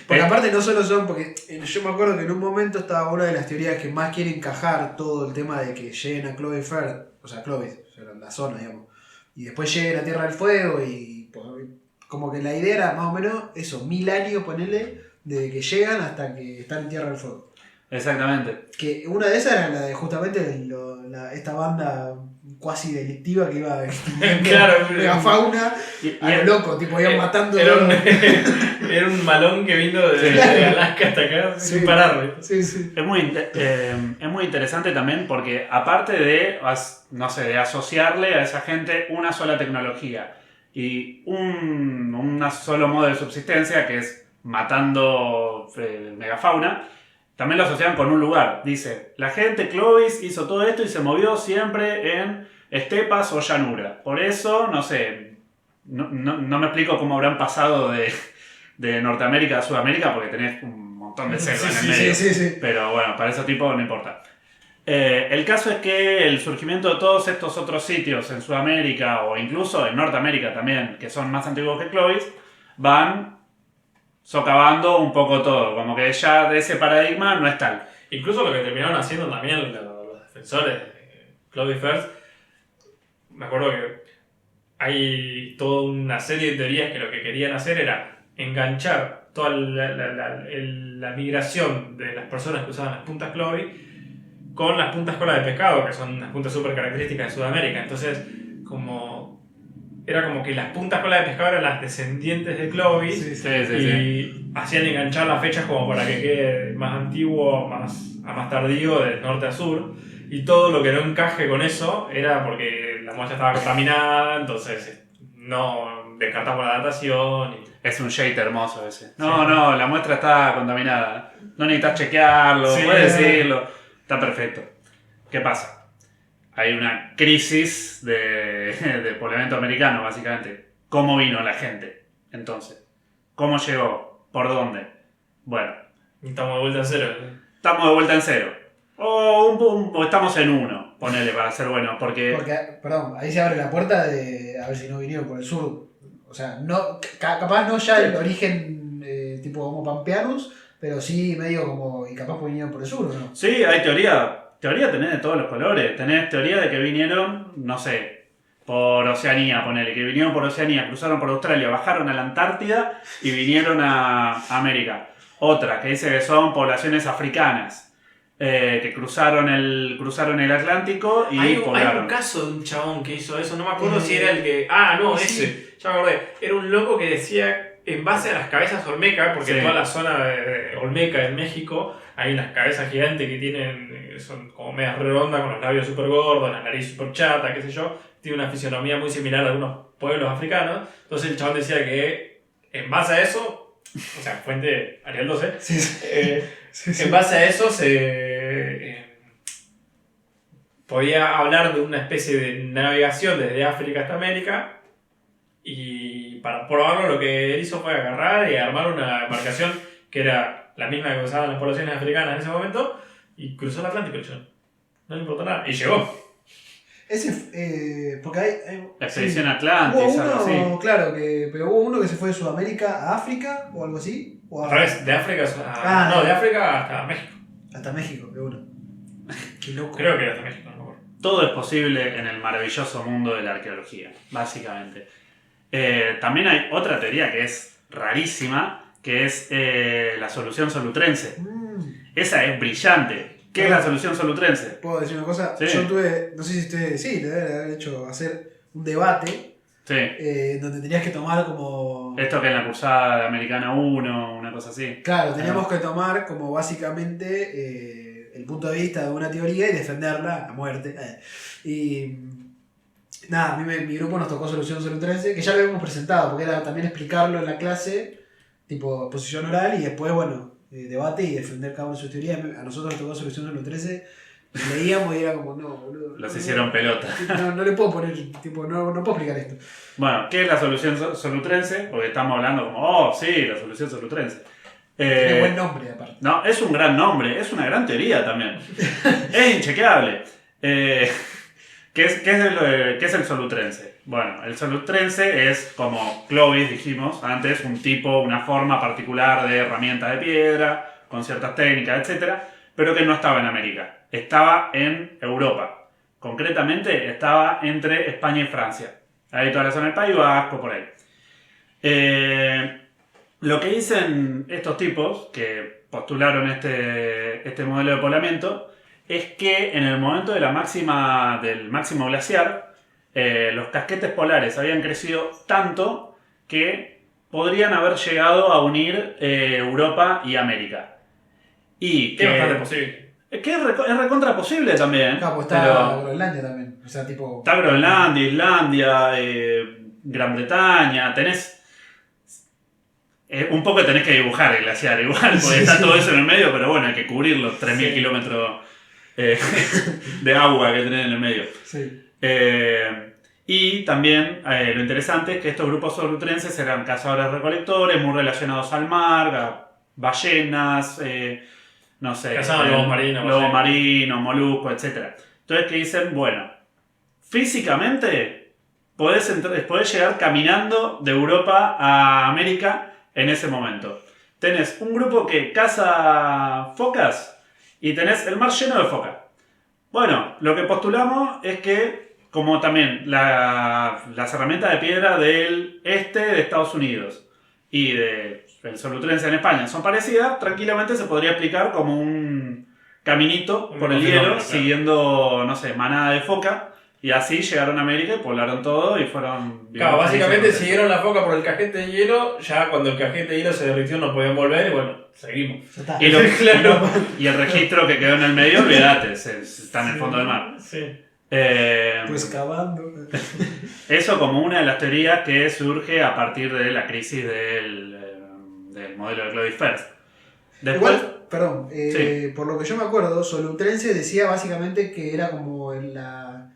Porque aparte no solo son, porque yo me acuerdo que en un momento estaba una de las teorías que más quiere encajar todo el tema de que lleguen a Chloe First, o sea, Clovis, o sea, la zona, digamos, y después lleguen a Tierra del Fuego y Como que la idea era más o menos eso, 1000 años, ponele, desde que llegan hasta que están en Tierra del Fuego. Exactamente. Que una de esas era la de justamente esta banda cuasi delictiva que iba Claro, megafauna a lo loco, tipo iban matando era todo. un, era un malón que vino de Alaska hasta acá sin parar. Sí, sí. Es muy interesante también porque aparte de, no sé, de asociarle a esa gente una sola tecnología y un solo modo de subsistencia que es matando megafauna, también lo asocian con un lugar. Dice, la gente Clovis hizo todo esto y se movió siempre en estepas o llanura. Por eso, no sé, no me explico cómo habrán pasado de Norteamérica a Sudamérica porque tenés un montón de selva en el medio. Sí. Pero bueno, para ese tipo no importa. El caso es que el surgimiento de todos estos otros sitios en Sudamérica o incluso en Norteamérica también, que son más antiguos que Clovis, van socavando un poco todo, como que ya de ese paradigma no es tal. Incluso lo que terminaron haciendo también los defensores de Clovis First, me acuerdo que hay toda una serie de teorías que lo que querían hacer era enganchar toda la migración de las personas que usaban las puntas Clovis con las puntas cola de pescado, que son unas puntas súper características de Sudamérica. Entonces, era como que las puntas cola de pescado eran las descendientes de Clovis y hacían enganchar las fechas como para que quede más antiguo, más tardío, de norte a sur. Y todo lo que no encaje con eso era porque la muestra estaba contaminada, entonces no descartamos la datación. Es un shade hermoso ese. No, la muestra está contaminada. No necesitas chequearlo, puedes decirlo. Está perfecto. ¿Qué pasa? Hay una crisis de poblamiento americano, básicamente. ¿Cómo vino la gente? Entonces, ¿cómo llegó? ¿Por dónde? Bueno. Estamos de vuelta en cero. Estamos de vuelta en cero. O estamos en uno, ponele, para ser bueno. Porque, perdón, ahí se abre la puerta de a ver si no vinieron por el sur. O sea, no, capaz no ya el origen tipo Homo pampeanus, pero sí medio como, y capaz vinieron por el sur, ¿o no? sí, hay teoría. Teoría tenés de todos los colores. Tenés teoría de que vinieron, no sé, por Oceanía, ponele, que vinieron por Oceanía, cruzaron por Australia, bajaron a la Antártida y vinieron a América. Otra, que dice que son poblaciones africanas, que cruzaron el Atlántico y poblaron. Hay un caso de un chabón que hizo eso, no me acuerdo si era el que... Ah, no, ese, ya me acordé. Era un loco que decía, en base a las cabezas olmeca, porque en toda la zona de olmeca en México hay unas cabezas gigantes que tienen, son como medias redondas, con los labios súper gordos, la nariz súper chata, qué sé yo. Tiene una fisionomía muy similar a algunos pueblos africanos. Entonces el chabón decía que en base a eso, o sea, fuente Ariel 12, en base a eso podía hablar de una especie de navegación desde África hasta América. Y para probarlo lo que él hizo fue agarrar y armar una embarcación que era la misma que usaban las poblaciones africanas en ese momento y cruzó el Atlántico el chabón. No le importó nada. Y llegó. Porque hay la expedición Atlantis, hubo algo así. uno, claro, pero hubo uno que se fue de Sudamérica a África o algo así. O Al revés, de África de África hasta México. Hasta México, qué bueno. Qué loco. Creo que hasta México, no me acuerdo. Todo es posible en el maravilloso mundo de la arqueología, básicamente. También hay otra teoría que es rarísima, que es la solución solutrense. Esa es brillante. ¿Qué es la solución solutrense? ¿Puedo decir una cosa? Sí. Yo tuve, no sé si ustedes, sí, le deben haber hecho hacer un debate donde tenías que tomar como... Esto que en la cursada Americana 1, una cosa así. Claro, teníamos que tomar como básicamente el punto de vista de una teoría y defenderla a muerte. Y nada, a mí mi grupo nos tocó Solución Solutrense, que ya lo habíamos presentado, porque era también explicarlo en la clase, tipo exposición oral, y después, bueno, debate y defender cada uno de sus teorías. A nosotros nos tocó Solución Solutrense, leíamos y era como, no, boludo. Los hicieron pelota. No le puedo poner, tipo, no puedo explicar esto. Bueno, ¿qué es la solución solutrense? Porque estamos hablando como, sí, la solución solutrense. Tiene buen nombre, aparte. No, es un gran nombre, es una gran teoría también. Es inchequeable. ¿Qué es el solutrense? Bueno, el solutrense es, como Clovis dijimos antes, un tipo, una forma particular de herramienta de piedra, con ciertas técnicas, etc., pero que no estaba en América. Estaba en Europa. Concretamente, estaba entre España y Francia. Ahí toda la zona del País Vasco, por ahí. Lo que dicen estos tipos que postularon este modelo de poblamiento es que en el momento del máximo glaciar, los casquetes polares habían crecido tanto que podrían haber llegado a unir Europa y América. Y Que es bastante posible. que es recontra posible también. Claro, pues está pero Groenlandia también. O sea, tipo. está Groenlandia, Islandia, Gran Bretaña, tenés... un poco tenés que dibujar el glaciar igual, porque está todo eso en el medio, pero bueno, hay que cubrir los 3.000 kilómetros de agua que tenés en el medio. Sí. Y también lo interesante es que estos grupos solutrenses eran cazadores-recolectores, muy relacionados al mar, a ballenas, no sé, Cazaban lobos marinos, moluscos, etc. Entonces que dicen, bueno, físicamente podés llegar caminando de Europa a América en ese momento. Tenés un grupo que caza focas y tenés el mar lleno de focas. Bueno, lo que postulamos es que, como también las herramientas de piedra del este de Estados Unidos y del Solutrense en España son parecidas, tranquilamente se podría explicar como un caminito por el hielo, claro, siguiendo, no sé, manada de foca. Y así llegaron a América y poblaron todo y fueron... Claro, básicamente felices. siguieron la foca por el cajete de hielo, ya cuando el cajete de hielo se derritió no podían volver y bueno, seguimos. Ya está. Claro. Y el registro que quedó en el medio, olvídate, está en el fondo del mar. Sí. Pues cavando. Eso como una de las teorías que surge a partir de la crisis del modelo de Claudius First. Después, Igual, perdón, Sí. por lo que yo me acuerdo, Solutrense decía básicamente que era como la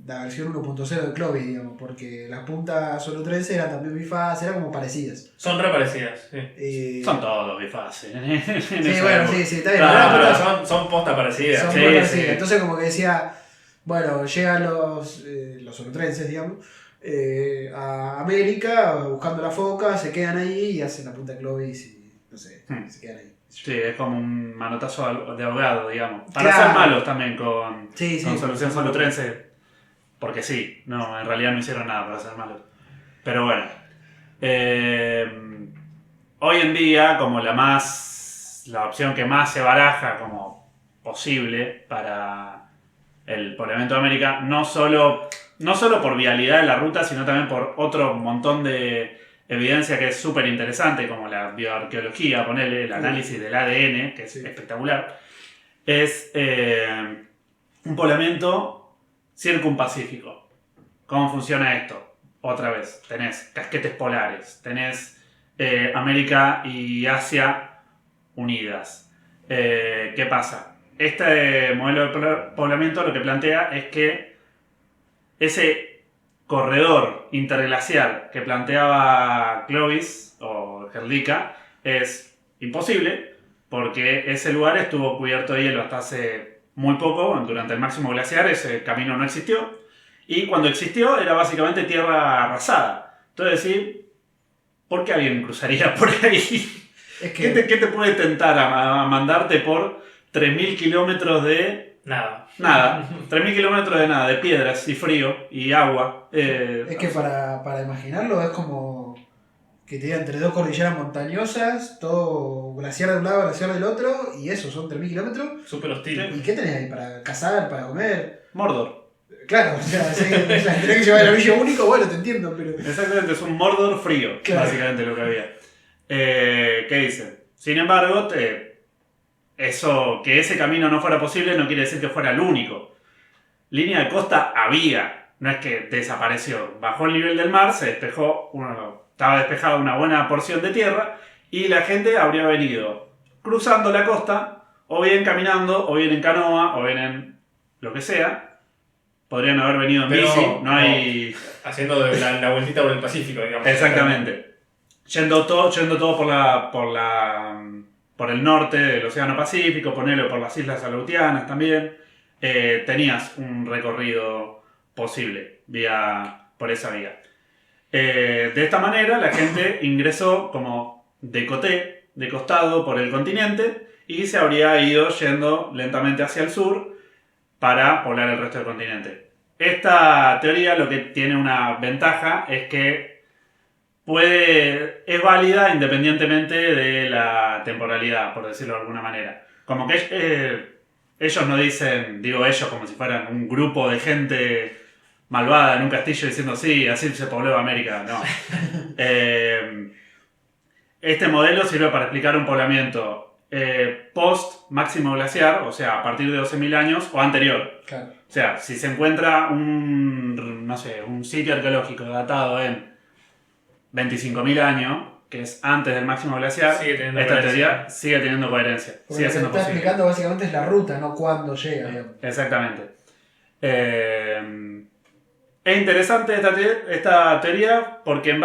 versión 1.0 de Clovis, digamos, porque las puntas Solutrense eran también bifaz, eran como parecidas. Son re parecidas, sí. son todos bifaces. Sí, bueno, sí, está bien. Claro. pero Son postas parecidas. son Sí, muy sí. parecidas. Entonces como que decía, bueno, llegan los Solutrenses, digamos, a América buscando la foca, se quedan ahí y hacen la punta Clovis y no sé, se quedan ahí. Sí, es como un manotazo de ahogado, digamos. Para Claro. ser malos también con Sí, sí. Solución Solutrense. Porque sí, no, en realidad no hicieron nada para ser malos. Pero bueno. Hoy en día, como la opción que más se baraja como posible para el poblamiento de América, no solo por vialidad de la ruta, sino también por otro montón de evidencia que es súper interesante, como la bioarqueología, ponerle el análisis del ADN, que es espectacular, es un poblamiento circumpacífico. ¿Cómo funciona esto? Otra vez, tenés casquetes polares, tenés América y Asia unidas. ¿Qué pasa? Este modelo de poblamiento lo que plantea es que ese corredor interglacial que planteaba Clovis o Hrdlicka es imposible porque ese lugar estuvo cubierto de hielo hasta hace muy poco. Durante el máximo glaciar ese camino no existió y cuando existió era básicamente tierra arrasada. Entonces sí, ¿por qué alguien cruzaría por ahí? Es que ¿Qué te puede tentar a mandarte por 3.000 kilómetros de... Nada. Nada, 3.000 kilómetros de nada, de piedras y frío y agua. Es que para imaginarlo es como que te digan entre dos cordilleras montañosas, todo glaciar de un lado, glaciar del otro, y eso, son 3.000 kilómetros. Súper hostil. ¿Y qué tenés ahí? ¿Para cazar? ¿Para comer? Mordor. Claro, o sea, sí, tenés que llevar el anillo único, bueno, te entiendo, pero... Exactamente, es un Mordor frío, Claro. básicamente lo que había. ¿Qué dicen? Sin embargo, que ese camino no fuera posible no quiere decir que fuera el único. Línea de costa había, no es que desapareció. Bajó el nivel del mar, se despejó, estaba despejada una buena porción de tierra y la gente habría venido cruzando la costa, o bien caminando, o bien en canoa, o bien en lo que sea. Podrían haber venido en Pero, bici, no hay... Haciendo la vueltita por el Pacífico, digamos. Exactamente. Yendo todo por el norte del Océano Pacífico, ponerlo por las Islas Aleutianas también. Tenías un recorrido posible por esa vía. De esta manera la gente ingresó como de costado por el continente y se habría ido yendo lentamente hacia el sur para poblar el resto del continente. Esta teoría lo que tiene una ventaja es que es válida independientemente de la temporalidad, por decirlo de alguna manera. Como que ellos no dicen, digo ellos como si fueran un grupo de gente malvada en un castillo diciendo sí, así se pobló América. No. Este modelo sirve para explicar un poblamiento post máximo glaciar, o sea, a partir de 12.000 años o anterior. Claro. O sea, si se encuentra un sitio arqueológico datado en 25.000 años, que es antes del máximo glaciar, Sigue teniendo esta coherencia. teoría sigue teniendo coherencia. Porque Sigue lo que siendo está posible. explicando básicamente es la ruta, no cuándo llega. Digamos. Exactamente. Es interesante esta teoría porque en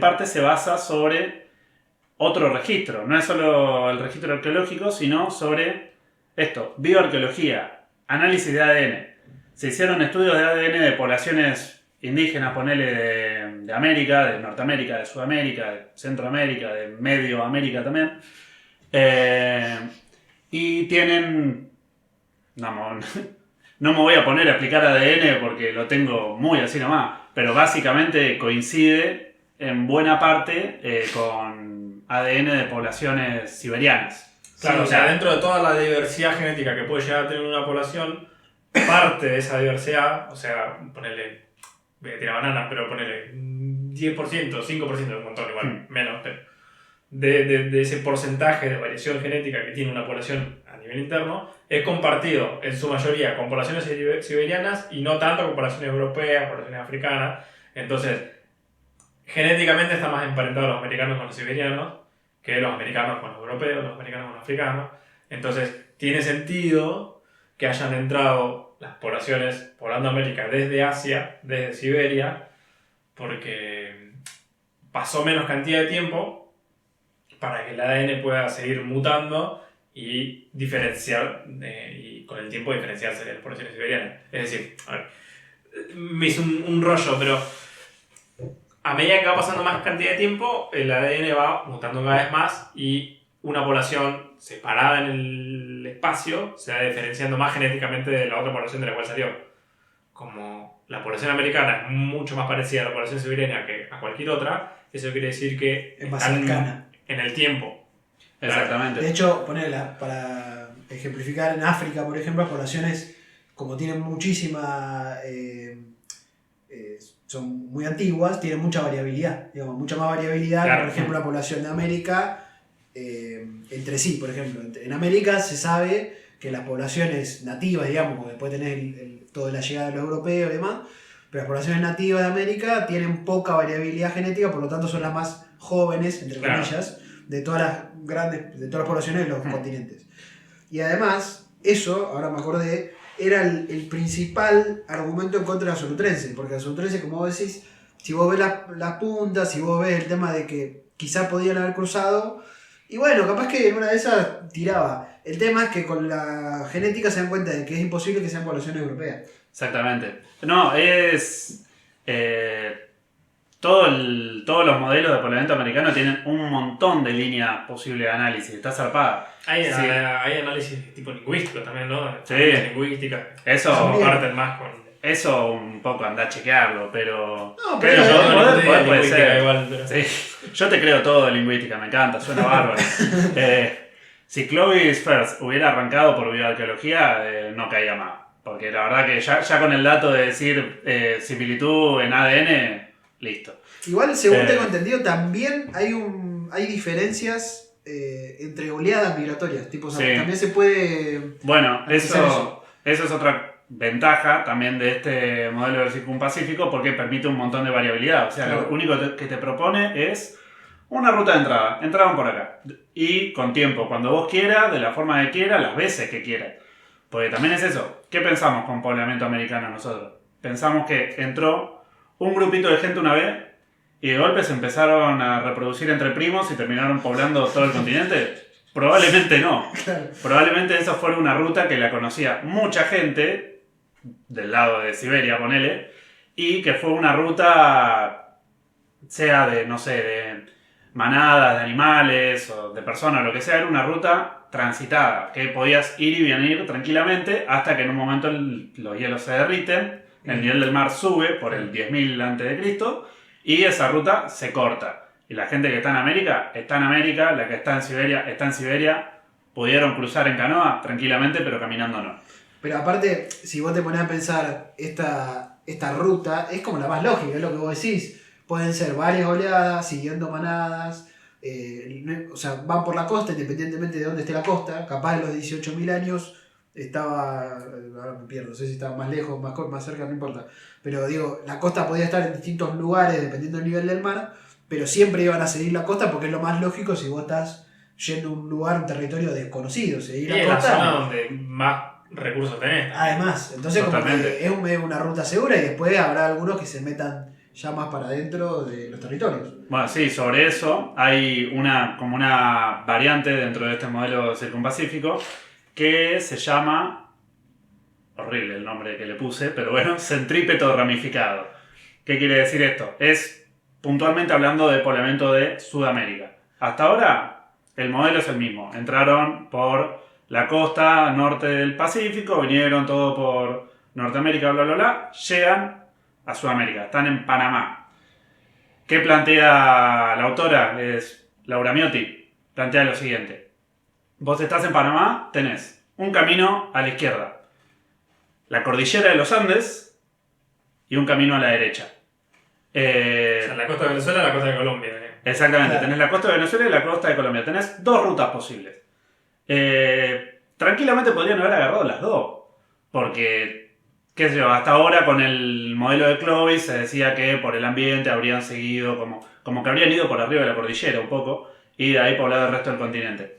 parte se basa sobre otro registro. No es solo el registro arqueológico, sino sobre bioarqueología, análisis de ADN. Se hicieron estudios de ADN de poblaciones indígenas, ponele de América, de Norteamérica, de Sudamérica, de Centroamérica, de Medio América también. Y tienen... No me voy a poner a explicar ADN porque lo tengo muy así nomás, pero básicamente coincide en buena parte con ADN de poblaciones siberianas. Claro, Sí, o sea, dentro de toda la diversidad genética que puede llegar a tener una población, parte de esa diversidad, o sea, ponele, voy a tirar bananas, pero ponele 10%, 5%, un montón igual, menos, pero de ese porcentaje de variación genética que tiene una población a nivel interno, es compartido en su mayoría con poblaciones siberianas y no tanto con poblaciones europeas, poblaciones africanas. Entonces, genéticamente están más emparentados los americanos con los siberianos que los americanos con los europeos, los americanos con los africanos. Entonces, tiene sentido que hayan entrado las poblaciones poblando América desde Asia, desde Siberia, porque pasó menos cantidad de tiempo para que el ADN pueda seguir mutando y diferenciar, y con el tiempo diferenciarse de las poblaciones siberianas. Es decir, a ver, me hice un rollo, pero a medida que va pasando más cantidad de tiempo, el ADN va mutando cada vez más y una población separada en el espacio se va diferenciando más genéticamente de la otra población de la cual salió. Como la población americana es mucho más parecida a la población siberiana que a cualquier otra, eso quiere decir que Es más están cercana. en el tiempo. Exactamente. De hecho, para ejemplificar, en África, por ejemplo, las poblaciones, como tienen muchísima... son muy antiguas, tienen mucha variabilidad. Digamos, mucha más variabilidad Claro. que, por ejemplo, la población de América entre sí, por ejemplo. En América se sabe que las poblaciones nativas, digamos, después tenés toda la llegada de los europeos y demás, pero las poblaciones nativas de América tienen poca variabilidad genética, por lo tanto son las más jóvenes, entre Claro. comillas, de todas las poblaciones de los continentes. Y además, eso, ahora me acordé, era el principal argumento en contra de la solutrense, porque la solutrense, como vos decís, si vos ves las puntas, si vos ves el tema de que quizás podían haber cruzado, y bueno, capaz que en una de esas tiraba. El tema es que con la genética se dan cuenta de que es imposible que sean poblaciones europeas. Exactamente. No, es... todos los modelos de poblamiento americano tienen un montón de líneas posibles de análisis. Está zarpada. Hay Sí. análisis tipo lingüístico también, ¿no? Sí. Lingüística. Eso, También. Comparten más con... eso un poco anda a chequearlo, pero... No, pero pero yo, no, poder puede ser. igual, pero... Sí, yo te creo todo de lingüística, me encanta, suena bárbaro. Si Clovis First hubiera arrancado por bioarqueología, no caía más. Porque la verdad que ya con el dato de decir similitud en ADN, listo. Igual, según tengo entendido, también hay diferencias entre oleadas migratorias. Tipo, o sea, Sí. también se puede... Bueno, analizar eso es otra ventaja también de este modelo del circunpacífico porque permite un montón de variabilidad. O sea, Claro. lo único que te propone es una ruta de entrada. Entraban por acá. Y con tiempo, cuando vos quieras, de la forma que quieras, las veces que quieras. Porque también es eso. ¿Qué pensamos con poblamiento americano nosotros? Pensamos que entró un grupito de gente una vez y de golpe se empezaron a reproducir entre primos y terminaron poblando todo el continente. Probablemente no. Claro. Probablemente esa fuera una ruta que la conocía mucha gente del lado de Siberia, ponele, y que fue una ruta, sea de, no sé, de manadas de animales o de personas, lo que sea, era una ruta transitada, que podías ir y venir tranquilamente hasta que en un momento los hielos se derriten, el nivel del mar sube por el 10.000 a.C. y esa ruta se corta. Y la gente que está en América, la que está en Siberia, pudieron cruzar en canoa tranquilamente, pero caminando no. Pero aparte, si vos te ponés a pensar, esta ruta es como la más lógica, es lo que vos decís. Pueden ser varias oleadas, siguiendo manadas, o sea, van por la costa independientemente de dónde esté la costa. Capaz en los 18.000 años estaba, ahora me pierdo, no sé si estaba más lejos, más cerca, no importa. Pero digo, la costa podía estar en distintos lugares dependiendo del nivel del mar, pero siempre iban a seguir la costa porque es lo más lógico si vos estás yendo a un lugar, un territorio desconocido. Seguir Y la es la costa. zona donde más recursos tenés. Además, entonces como Totalmente. que es una ruta segura y después habrá algunos que se metan ya más para adentro de los territorios. Bueno, sí, sobre eso hay como una variante dentro de este modelo circunpacífico que se llama, horrible el nombre que le puse, pero bueno, centrípeto ramificado. ¿Qué quiere decir esto? Es puntualmente hablando de poblamiento de Sudamérica. Hasta ahora el modelo es el mismo. Entraron por la costa norte del Pacífico, vinieron todo por Norteamérica, bla, bla, bla, llegan a Sudamérica, están en Panamá. ¿Qué plantea la autora? Es Laura Miotti. Plantea lo siguiente. Vos estás en Panamá, tenés un camino a la izquierda, la cordillera de los Andes y un camino a la derecha. O sea, la costa de Venezuela y la costa de Colombia. Exactamente, Claro. tenés la costa de Venezuela y la costa de Colombia. Tenés dos rutas posibles. Tranquilamente podrían haber agarrado las dos. Porque, qué sé yo, hasta ahora con el modelo de Clovis se decía que por el ambiente habrían seguido, como que habrían ido por arriba de la cordillera un poco, y de ahí poblado el resto del continente.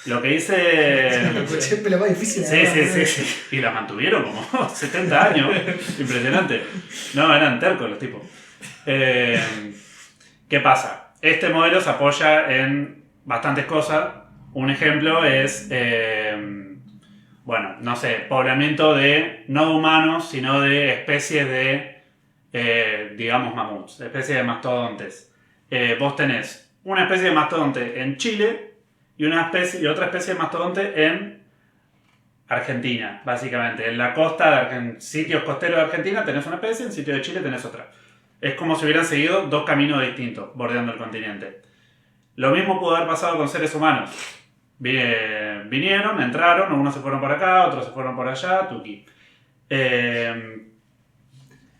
Lo que dice... Siempre lo más difícil. Sí, sí, sí, sí. Y la mantuvieron como 70 años. Impresionante. No, eran tercos los tipos. ¿Qué pasa? Este modelo se apoya en bastantes cosas. Un ejemplo es, bueno, no sé, poblamiento de, no de humanos, sino de especies de, digamos, mamuts, especies de mastodontes. Vos tenés una especie de mastodonte en Chile y otra especie de mastodonte en Argentina, básicamente. En la costa, en sitios costeros de Argentina tenés una especie, en sitios de Chile tenés otra. Es como si hubieran seguido dos caminos distintos bordeando el continente. Lo mismo pudo haber pasado con seres humanos. Vinieron, entraron, unos se fueron por acá, otros se fueron por allá, tuki.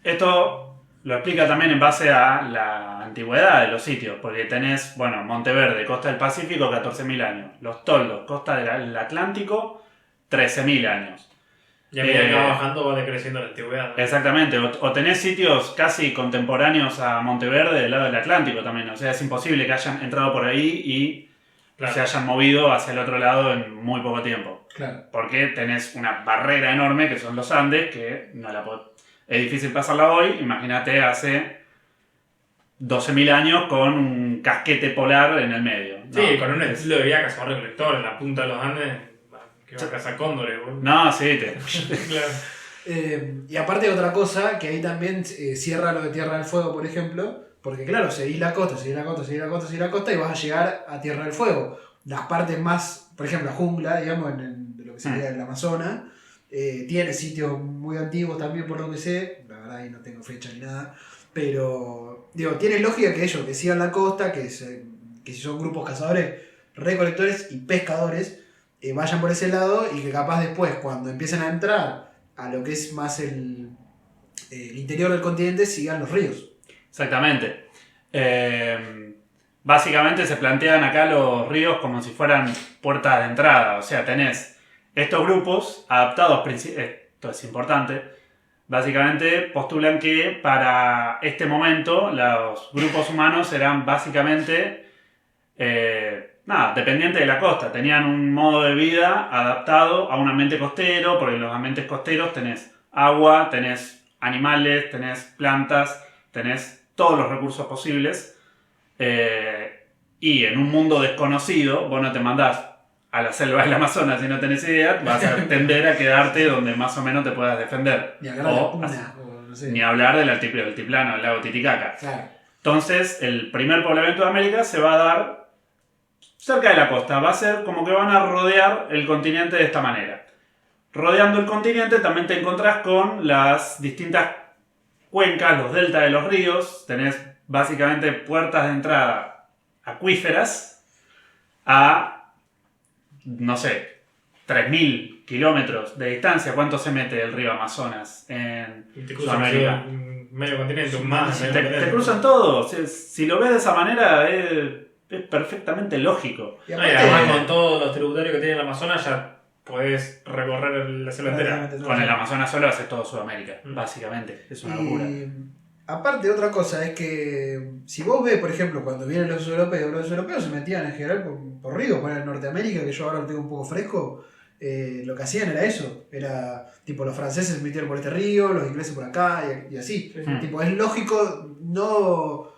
Esto lo explica también en base a la antigüedad de los sitios, porque tenés, bueno, Monteverde, costa del Pacífico, 14.000 años. Los Toldos, costa del Atlántico, 13.000 años. Y a medida que va bajando va decreciendo la antigüedad, ¿no? Exactamente, o tenés sitios casi contemporáneos a Monteverde del lado del Atlántico también, o sea, es imposible que hayan entrado por ahí y Claro. se hayan movido hacia el otro lado en muy poco tiempo. Claro. Porque tenés una barrera enorme que son los Andes, que no es difícil pasarla hoy, imagínate hace 12.000 años con un casquete polar en el medio. Sí, No, con un estilo de vida cazador-recolector en la punta de los Andes, que va a cazar cóndores, boludo. No, sí, Claro. Y aparte otra cosa, que ahí también cierra lo de Tierra del Fuego, por ejemplo, porque claro, seguís la costa, seguís la costa, seguís la costa, seguís la costa y vas a llegar a Tierra del Fuego. Las partes más, por ejemplo, la jungla, digamos, de lo que sería el Amazonas, tiene sitios muy antiguos también, por lo que sé, la verdad ahí no tengo fecha ni nada, pero digo, tiene lógica que ellos que sigan la costa, que si son grupos cazadores, recolectores y pescadores, vayan por ese lado y que capaz después, cuando empiecen a entrar a lo que es más el interior del continente, sigan los ríos. exactamente. Básicamente se plantean acá los ríos como si fueran puertas de entrada, o sea, tenés estos grupos adaptados, esto es importante, básicamente postulan que para este momento los grupos humanos eran básicamente dependientes de la costa, tenían un modo de vida adaptado a un ambiente costero, porque en los ambientes costeros tenés agua, tenés animales, tenés plantas, tenés todos los recursos posibles, y en un mundo desconocido, vos no te mandás a la selva del Amazonas si no tenés idea, vas a tender a quedarte donde más o menos te puedas defender. Ni hablar de la puna, o no sé. Ni hablar del altiplano, del lago Titicaca. Claro. Entonces, el primer poblamiento de América se va a dar cerca de la costa. Va a ser como que van a rodear el continente de esta manera. Rodeando el continente también te encontrás con las distintas cuencas, los deltas de los ríos. Tenés básicamente puertas de entrada acuíferas a, no sé, 3.000 kilómetros de distancia. ¿Cuánto se mete el río Amazonas en Y te cruzan Sudamérica? medio continente, más. Te cruzan todos. Si lo ves de esa manera, es perfectamente lógico. Y No, aparte, y además con todos los tributarios que tiene el Amazonas ya podés recorrer la selva entera. prácticamente todo. Con el Amazonas solo haces todo Sudamérica, Mm. básicamente. Es una locura. Y aparte, otra cosa es que si vos ves, por ejemplo, cuando vienen los europeos se metían en general por ríos, por el Norteamérica, que yo ahora lo tengo un poco fresco, lo que hacían era eso. Era tipo, los franceses se metieron por este río, los ingleses por acá y así. Sí, sí. Tipo, es lógico, no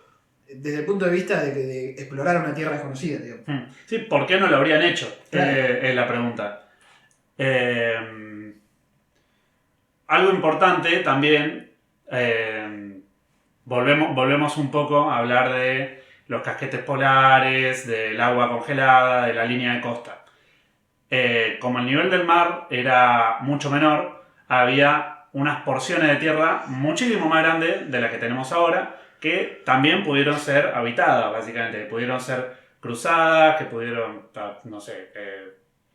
desde el punto de vista de explorar una tierra desconocida, digamos. Sí, ¿por qué no lo habrían hecho? Claro. Es la pregunta. Algo importante también, volvemos un poco a hablar de los casquetes polares, del agua congelada, de la línea de costa. Como el nivel del mar era mucho menor, había unas porciones de tierra muchísimo más grandes de las que tenemos ahora, que también pudieron ser habitadas, básicamente, que pudieron ser cruzadas, que pudieron, no sé,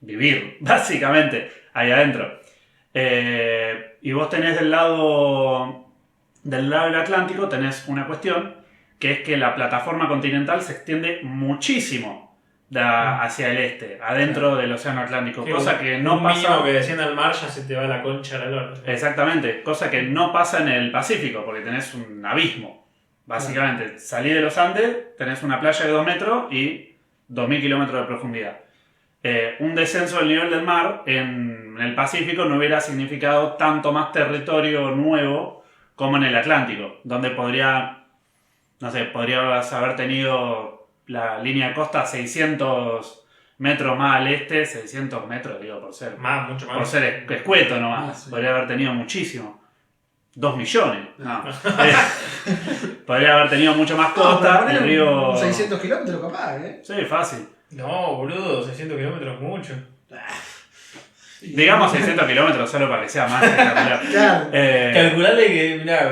vivir, básicamente, ahí adentro. Y vos tenés del lado del Atlántico, tenés una cuestión, que es que la plataforma continental se extiende muchísimo hacia el este, adentro del océano Atlántico, cosa que no un pasa... mínimo que descienda al mar ya se te va la concha de la lora. Exactamente, cosa que no pasa en el Pacífico, porque tenés un abismo. Básicamente, salís de los Andes, tenés una playa de 2 metros y 2.000 kilómetros de profundidad. Un descenso del nivel del mar en el Pacífico no hubiera significado tanto más territorio nuevo como en el Atlántico, donde podrías haber tenido la línea de costa 600 metros más al este, 600 metros, digo, Mucho más. por ser escueto nomás. Sí. Podría haber tenido muchísimo. 2 millones. No. Podría haber tenido mucho más costa. El río... 600 kilómetros capaz, Sí, fácil. No, boludo, 600 kilómetros mucho. Digamos 600 kilómetros solo para que sea más espectacular. Claro. Calculale que, mirá,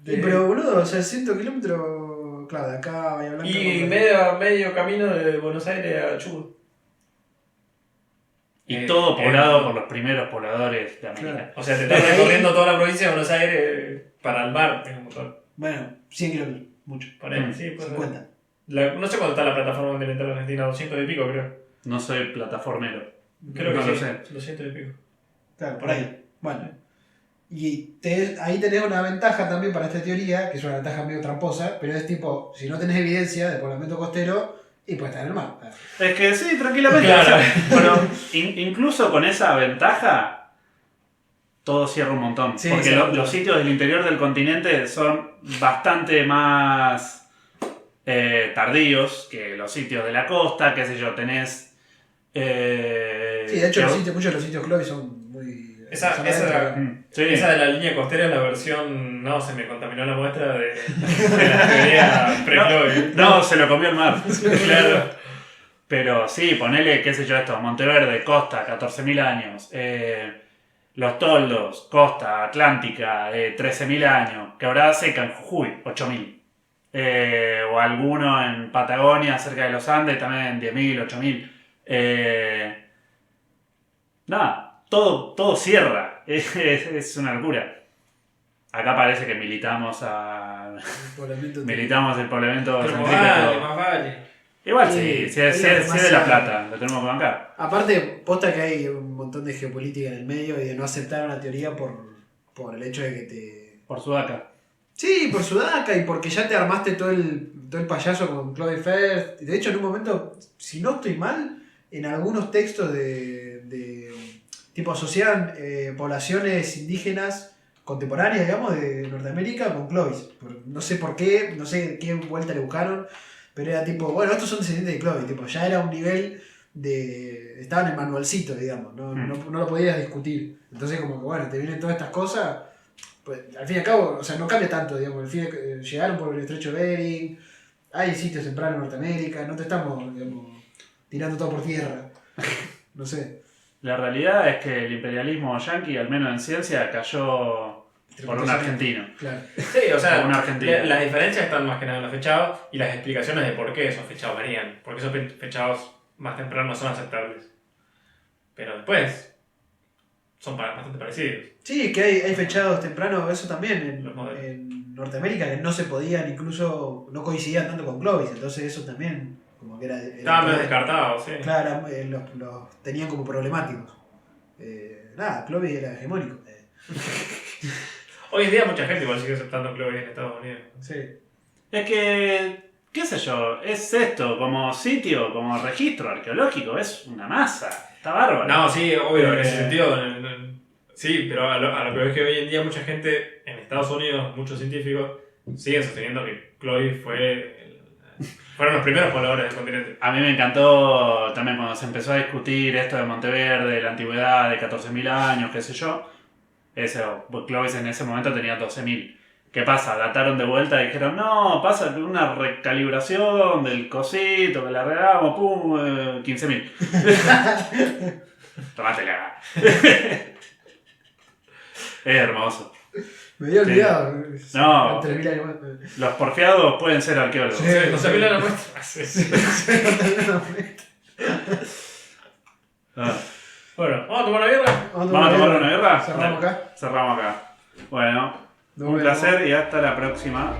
Pero boludo, 600 kilómetros, claro, de acá a Bahía Blanca. y por- medio camino de Buenos Aires a Chubut. Y todo poblado por los primeros pobladores de América. Claro. O sea, te estás recorriendo toda la provincia de Buenos Aires para el mar en un motor. Bueno, 100 kilómetros, mucho. Por ahí, sí, pues. 50. No sé cuánto está la plataforma continental argentina, 200 y pico, creo. No soy plataformero. Creo que No lo sí, sé. 200 y pico. Claro, por ahí. Bueno. Y ahí tenés una ventaja también para esta teoría, que es una ventaja medio tramposa, pero es tipo, si no tenés evidencia de poblamiento costero, y puede estar en el mar. Es que sí, tranquilamente. Claro. O sea, pero incluso con esa ventaja, todo cierra un montón. Sí, porque sí. los sitios del interior del continente son bastante más tardíos que los sitios de la costa, qué sé yo, tenés... Sí, de hecho muchos de los sitios Clovis son muy... Esa- son esa- adentro. Sí. Esa de la línea costera es la versión. No, se me contaminó la muestra de la teoría pre-Clovis. No, se lo comió el mar. Claro. Pero sí, ponele, qué sé yo, esto, Monteverde, costa, 14.000 años. Los Toldos, costa, Atlántica, 13.000 años. Quebrada Seca en Jujuy, 8.000. O alguno en Patagonia, cerca de los Andes, también 10.000, 8.000. Nada, todo cierra. Es una locura. Acá parece que militamos el poblamiento Pero científico. vale, más vale. Igual Sí, sí, si es es de demasiado. La Plata, lo tenemos que bancar. Aparte, posta que hay un montón de geopolítica en el medio y de no aceptar una teoría por el hecho de que te... Por Sudaca. Sí, por Sudaca y porque ya te armaste todo el payaso con Chloe First. De hecho, en un momento, si no estoy mal, en algunos textos de tipo asociaban poblaciones indígenas contemporáneas, digamos, de Norteamérica con Clovis. No sé por qué, no sé qué vuelta le buscaron, pero era tipo, bueno, estos son descendientes de Clovis, tipo, ya era un nivel de... Estaban en el manualcito, digamos, no lo podías discutir. Entonces como que, bueno, te vienen todas estas cosas, pues al fin y al cabo, o sea, no cambia tanto, digamos, llegaron por el estrecho de Bering, hay sitios tempranos en Norteamérica, no te estamos, digamos, tirando todo por tierra, no sé. La realidad es que el imperialismo yanqui, al menos en ciencia, cayó por un argentino. Claro. Sí, o sea, Un argentino. las diferencias están más que nada en los fechados y las explicaciones de por qué esos fechados varían. Porque esos fechados más tempranos no son aceptables. Pero después son bastante parecidos. Sí, que hay fechados tempranos, eso también Los modelos. en Norteamérica, que no se podían, incluso no coincidían tanto con Clovis, entonces eso también como que era Estaban medio descartados, sí. claro, los tenían como problemáticos. Nada, Clovis era hegemónico. Hoy en día mucha gente igual sigue aceptando Clovis en Estados Unidos. Sí. Es que, qué sé yo, es esto, como sitio, como registro arqueológico, es una masa. Está bárbaro. No, sí, obvio, en ese Eh, sentido. Sí, pero a lo que veo es que hoy en día mucha gente en Estados Unidos, muchos científicos, siguen sosteniendo que Clovis fueron los primeros pobladores del continente. A mí me encantó también cuando se empezó a discutir esto de Monteverde, la antigüedad de 14.000 años, qué sé yo. Clovis en ese momento tenía 12.000. ¿Qué pasa? Dataron de vuelta y dijeron, no, pasa una recalibración del cosito, que le arreglamos, pum, 15.000. Tomátela. Es hermoso. Me había olvidado. No. 3.000 años más. Los porfiados pueden ser arqueólogos. Sí. No se la muestra. Ah. Bueno, ¿vamos a tomar la birra? ¿Vamos a tomar una guerra? Cerramos acá. Cerramos acá. Bueno, Nos un vemos. placer y hasta la próxima.